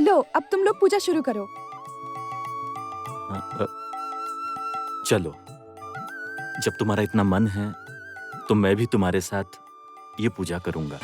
लो, अब तुम लोग पूजा शुरू करो। चलो, जब तुम्हारा इतना मन है तो मैं भी तुम्हारे साथ ये पूजा करूंगा।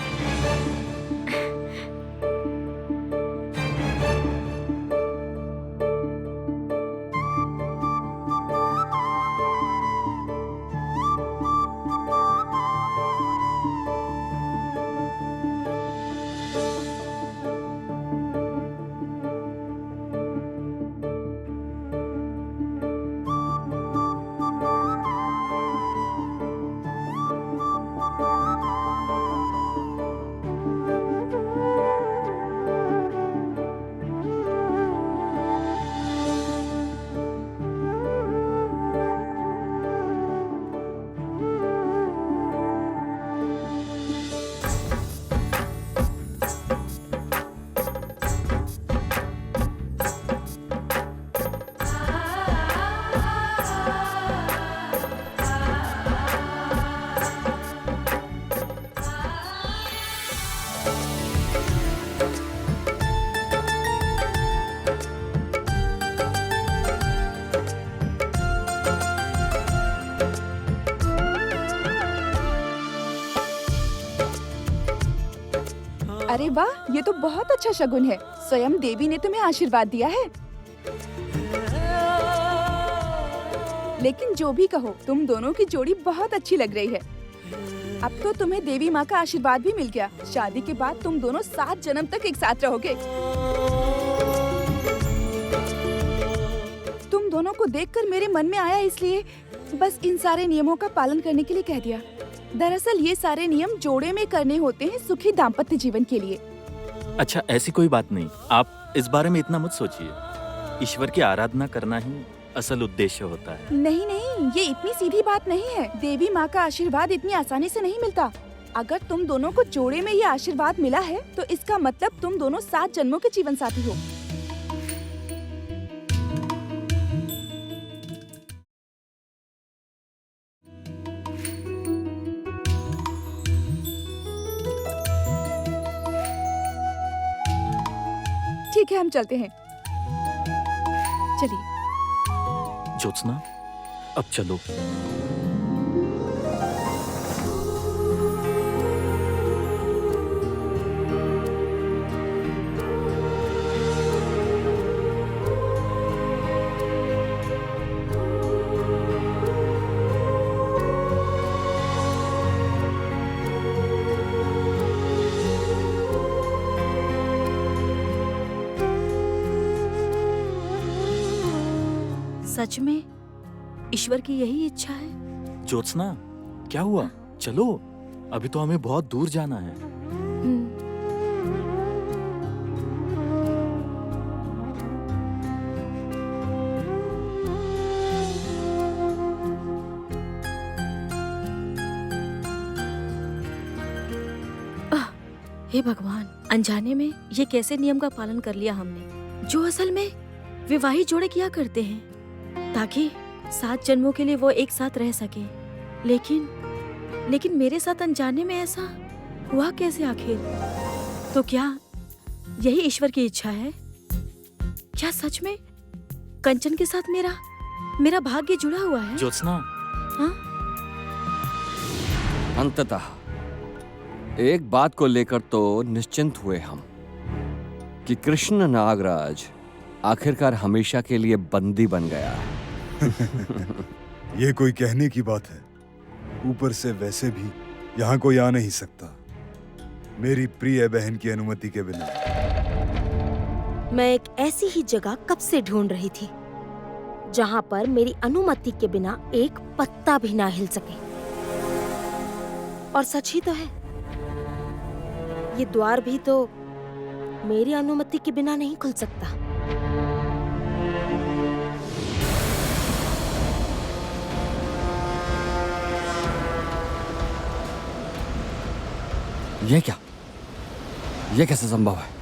अरे वाह, ये तो बहुत अच्छा शगुन है। स्वयं देवी ने तुम्हें आशीर्वाद दिया है। लेकिन जो भी कहो, तुम दोनों की जोड़ी बहुत अच्छी लग रही है। अब तो तुम्हें देवी माँ का आशीर्वाद भी मिल गया। शादी के बाद तुम दोनों 7 जन्म तक एक साथ रहोगे। तुम दोनों को देखकर मेरे मन में आया, इसलिए बस इन सारे नियमों का पालन करने के लिए कह दिया। दरअसल ये सारे नियम जोड़े में करने होते हैं सुखी दाम्पत्य जीवन के लिए। अच्छा, ऐसी कोई बात नहीं, आप इस बारे में इतना मत सोचिए। ईश्वर की आराधना करना ही असल उद्देश्य होता है। नहीं नहीं, ये इतनी सीधी बात नहीं है। देवी माँ का आशीर्वाद इतनी आसानी से नहीं मिलता। अगर तुम दोनों को जोड़े में ये आशीर्वाद मिला है, तो इसका मतलब तुम दोनों 7 जन्मों के जीवन साथी हो। ठीक है, हम चलते हैं। चलिए। ज्योत्सना, अब चलो। सच में ईश्वर की यही इच्छा है? ज्योत्सना, क्या हुआ? चलो, अभी तो हमें बहुत दूर जाना है। हे भगवान, अनजाने में ये कैसे नियम का पालन कर लिया हमने, जो असल में विवाहित जोड़े किया करते हैं, ताकि 7 जन्मों के लिए वो एक साथ रह सके। लेकिन मेरे साथ अनजाने में ऐसा हुआ कैसे आखिर? तो क्या यही ईश्वर की इच्छा है? क्या सच में कंचन के साथ मेरा भाग्य जुड़ा हुआ है? ज्योत्सना, हाँ? अंततः एक बात को लेकर तो निश्चिंत हुए हम कि कृष्ण नागराज आखिरकार हमेशा के लिए बंदी बन गया। ये कोई कहने की बात है? ऊपर से वैसे भी यहाँ कोई आ नहीं सकता मेरी प्रिय बहन की अनुमति के बिना। मैं एक ऐसी ही जगह कब से ढूंढ रही थी जहाँ पर मेरी अनुमति के बिना एक पत्ता भी ना हिल सके। और सच ही तो है, ये द्वार भी तो मेरी अनुमति के बिना नहीं खुल सकता। ये क्या? ये कैसे संभव है?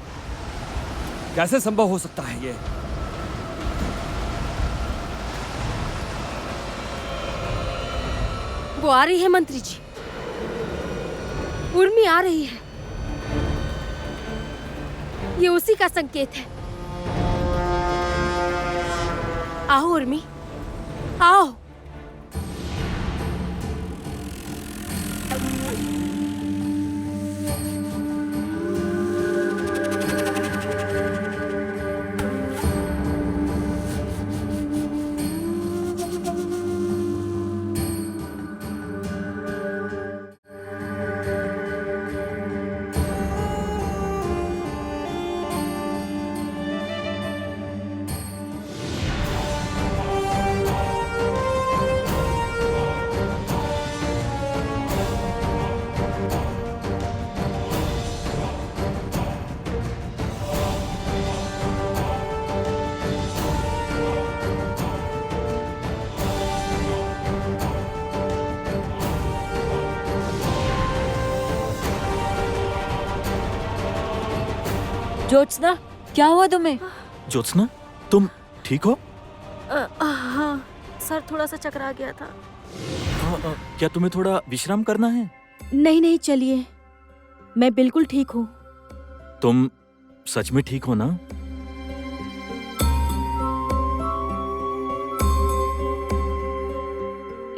कैसे संभव हो सकता है ये? वो आ रही है मंत्री जी, उर्मी आ रही है। ये उसी का संकेत है। आओ उर्मी, आओ। ज्योत्सना, क्या हुआ तुम्हें? ज्योत्सना, तुम ठीक हो? हाँ, सर थोड़ा सा चकरा गया था। क्या तुम्हें थोड़ा विश्राम करना है? नहीं, चलिए, मैं बिल्कुल ठीक हूँ। तुम सच में ठीक हो ना?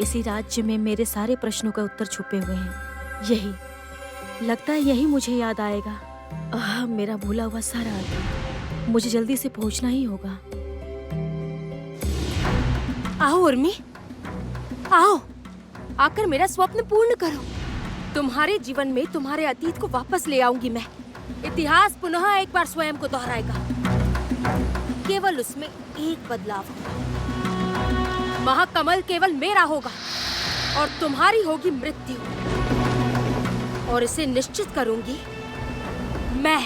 इसी राज्य में मेरे सारे प्रश्नों का उत्तर छुपे हुए हैं। यही लगता है, यही मुझे याद आएगा। मेरा भूला हुआ सारा अर्थ। मुझे जल्दी से पहुंचना ही होगा। आओ उर्मी, आओ, आकर मेरा स्वप्न पूर्ण करो। तुम्हारे जीवन में तुम्हारे अतीत को वापस ले आऊंगी मैं। इतिहास पुनः एक बार स्वयं को दोहराएगा। केवल उसमें एक बदलाव होगा। महाकमल केवल मेरा होगा और तुम्हारी होगी मृत्यु। और इसे निश्चित करूंगी मैं।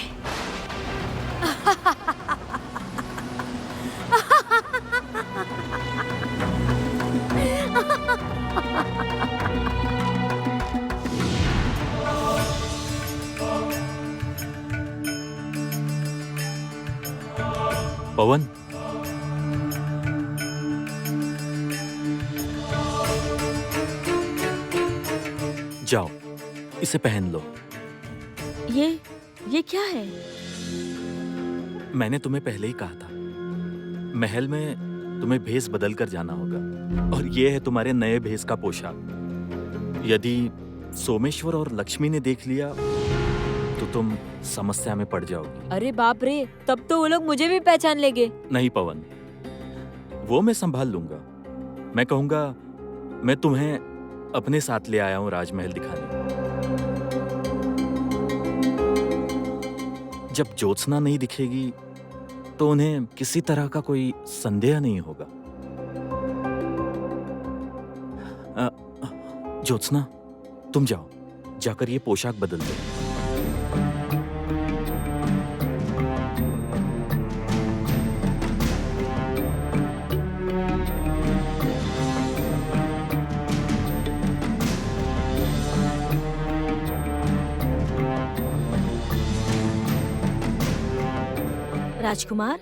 पवन, जाओ, इसे पहन लो। ये क्या है? मैंने तुम्हें पहले ही कहा था, महल में तुम्हें भेष बदल कर जाना होगा, और ये है तुम्हारे नए भेष का पोशाक। यदि सोमेश्वर और लक्ष्मी ने देख लिया तो तुम समस्या में पड़ जाओगी। अरे बाप रे, तब तो वो लोग मुझे भी पहचान लेंगे। नहीं पवन, वो मैं संभाल लूंगा। मैं कहूंगा मैं तुम्हें अपने साथ ले आया हूं राजमहल दिखाने। जब ज्योत्सना नहीं दिखेगी तो उन्हें किसी तरह का कोई संदेह नहीं होगा। ज्योत्सना, तुम जाओ, जाकर ये पोशाक बदल दो। राजकुमार,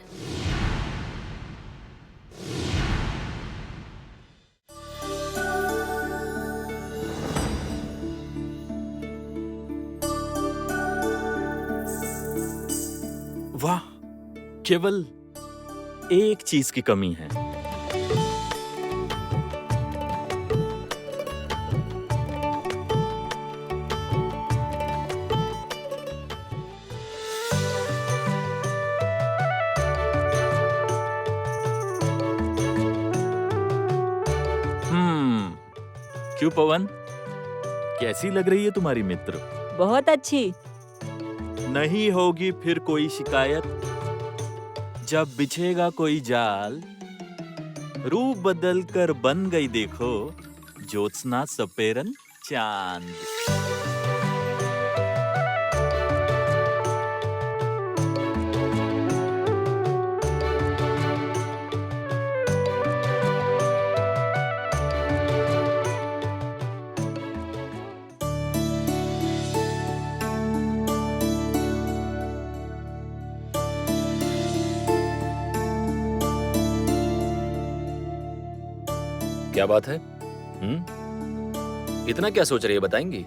वाह, केवल एक चीज की कमी है। क्यों पवन, कैसी लग रही है तुम्हारी मित्र? बहुत अच्छी। नहीं होगी फिर कोई शिकायत? जब बिछेगा कोई जाल, रूप बदल कर बन गई देखो ज्योत्सना सपेरन चांद। क्या बात है? इतना क्या सोच रही है, बताएंगी?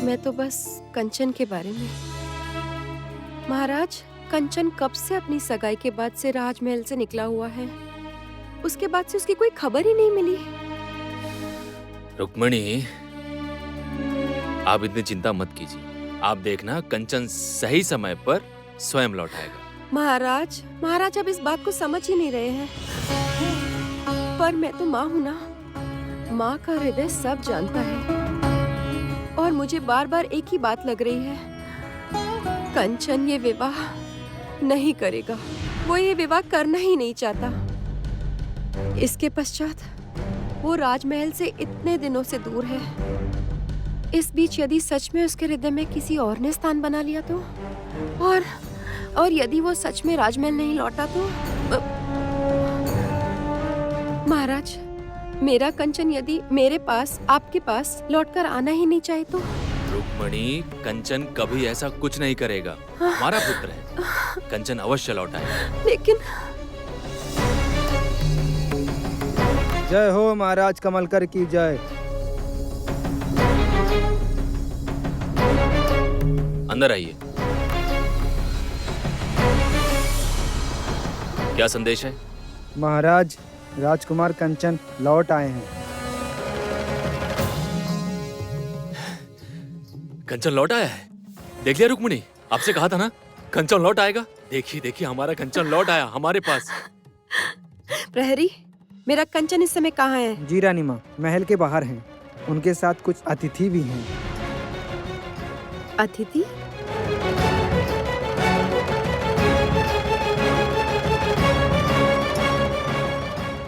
मैं तो बस कंचन के बारे में। महाराज, कंचन कब से अपनी सगाई के बाद से राजमहल से निकला हुआ है। उसके बाद से उसकी कोई खबर ही नहीं मिली। रुक्मणी, आप इतनी चिंता मत कीजिए। आप देखना, कंचन सही समय पर स्वयं लौट आएगा। महाराज अब इस बात को समझ ही नहीं रहे हैं। पर मैं तो माँ हूँ ना, माँ का हृदय सब जानता है। और मुझे बार बार एक ही बात लग रही है, कंचन ये विवाह नहीं करेगा। वो ये विवाह करना ही नहीं चाहता। इसके पश्चात वो राजमहल से इतने दिनों से दूर है। इस बीच यदि सच में उसके हृदय में किसी और ने स्थान बना लिया तो, और यदि वो सच में राजमहल नहीं लौटा तो महाराज, मेरा कंचन यदि मेरे पास, आपके पास लौटकर आना ही नहीं चाहे तो? रुक्मणी, कंचन कभी ऐसा कुछ नहीं करेगा। हमारा पुत्र है, कंचन अवश्य लौट आएगा। लेकिन जय हो महाराज कमलकर की जय। अंदर आइए। क्या संदेश है? महाराज, राजकुमार कंचन लौट आए हैं। कंचन लौट आया है? देख लिया रुक्मणी, आपसे कहा था ना कंचन लौट आएगा। देखिए देखिए, हमारा कंचन लौट आया हमारे पास। प्रहरी, मेरा कंचन इस समय कहाँ है? जी रानी माँ, महल के बाहर हैं। उनके साथ कुछ अतिथि भी हैं। अतिथि?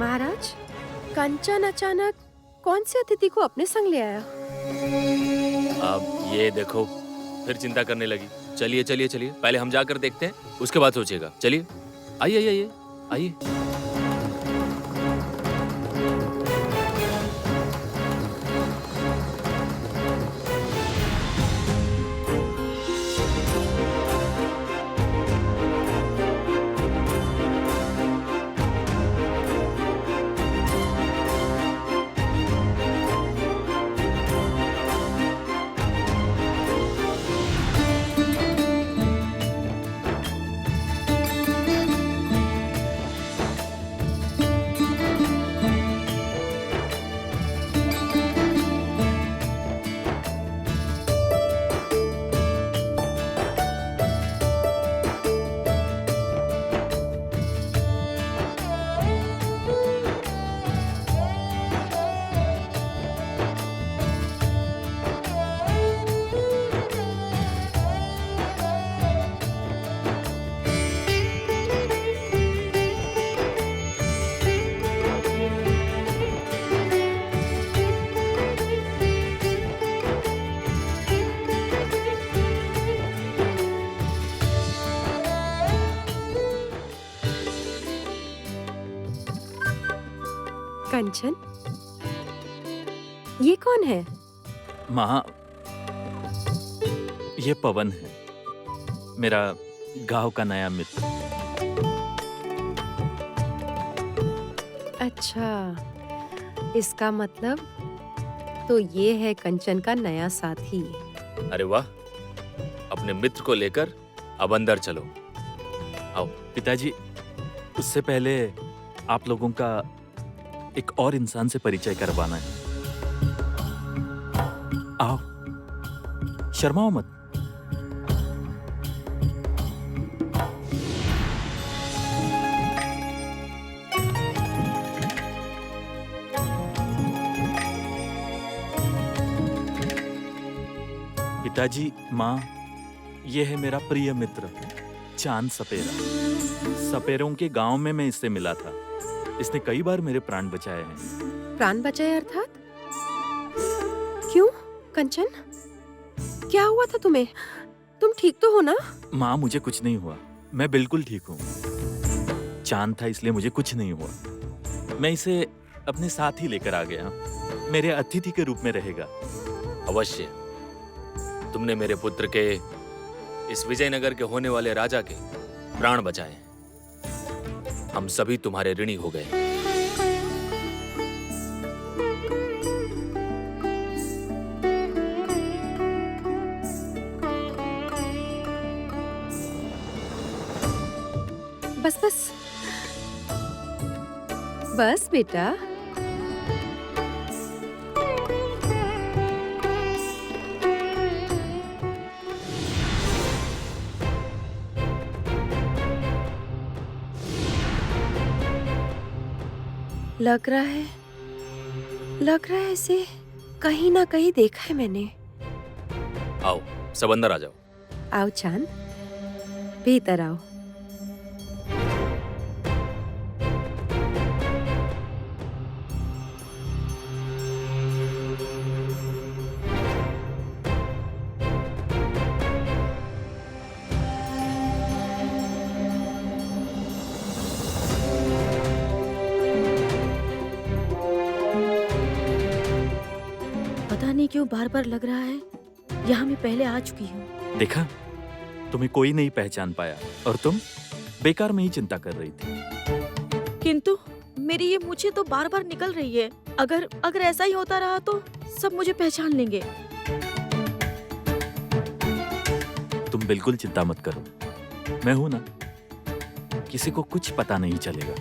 महाराज, कंचन अचानक कौन से अतिथि को अपने संग ले आया? अब ये देखो, फिर चिंता करने लगी। चलिए चलिए चलिए, पहले हम जाकर देखते हैं, उसके बाद सोचिएगा। चलिए, आइए आइए आइए आइए। कंचन, ये कौन है? माँ, ये पवन है, मेरा गांव का नया मित्र। अच्छा, इसका मतलब तो ये है कंचन का नया साथी। अरे वाह, अपने मित्र को लेकर अब अंदर चलो। आओ। पिताजी, उससे पहले आप लोगों का एक और इंसान से परिचय करवाना है। आओ, शर्माओ मत। पिताजी, माँ, ये है मेरा प्रिय मित्र चांद सपेरा। सपेरों के गांव में मैं इससे मिला था। इसने कई बार मेरे प्राण बचाए हैं। प्राण बचाए अर्थात? क्यों कंचन, क्या हुआ था तुम्हें? तुम ठीक तो हो ना? माँ, मुझे कुछ नहीं हुआ, मैं बिल्कुल ठीक हूँ। चांद था इसलिए मुझे कुछ नहीं हुआ। मैं इसे अपने साथ ही लेकर आ गया, मेरे अतिथि के रूप में रहेगा। अवश्य, तुमने मेरे पुत्र के, इस विजयनगर के होने वाले राजा के प्राण बचाए। हम सभी तुम्हारे ऋणी हो गए। बस बस बस बेटा, लग रहा है इसे कहीं ना कहीं देखा है मैंने। आओ, सब अंदर आ जाओ। आओ चांद, भीतर आओ। पता नहीं क्यों बार बार लग रहा है यहाँ मैं पहले आ चुकी हूँ। देखा, तुम्हें कोई नहीं पहचान पाया और तुम बेकार में ही चिंता कर रही थी। किंतु मेरी ये मूछें तो बार बार निकल रही है। अगर ऐसा ही होता रहा तो सब मुझे पहचान लेंगे। तुम बिल्कुल चिंता मत करो, मैं हूं ना, किसी को कुछ पता नहीं चलेगा।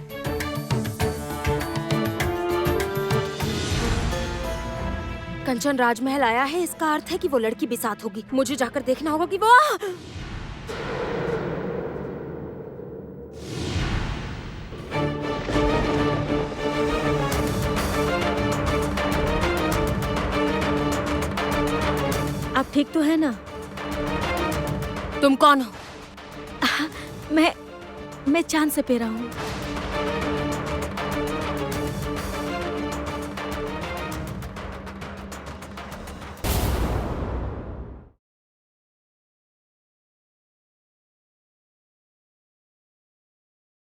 कंचन राजमहल आया है, इसका अर्थ है कि वो लड़की भी साथ होगी। मुझे जाकर देखना होगा कि वो आप ठीक तो है ना? तुम कौन हो? मैं चांद सपेरा हूँ।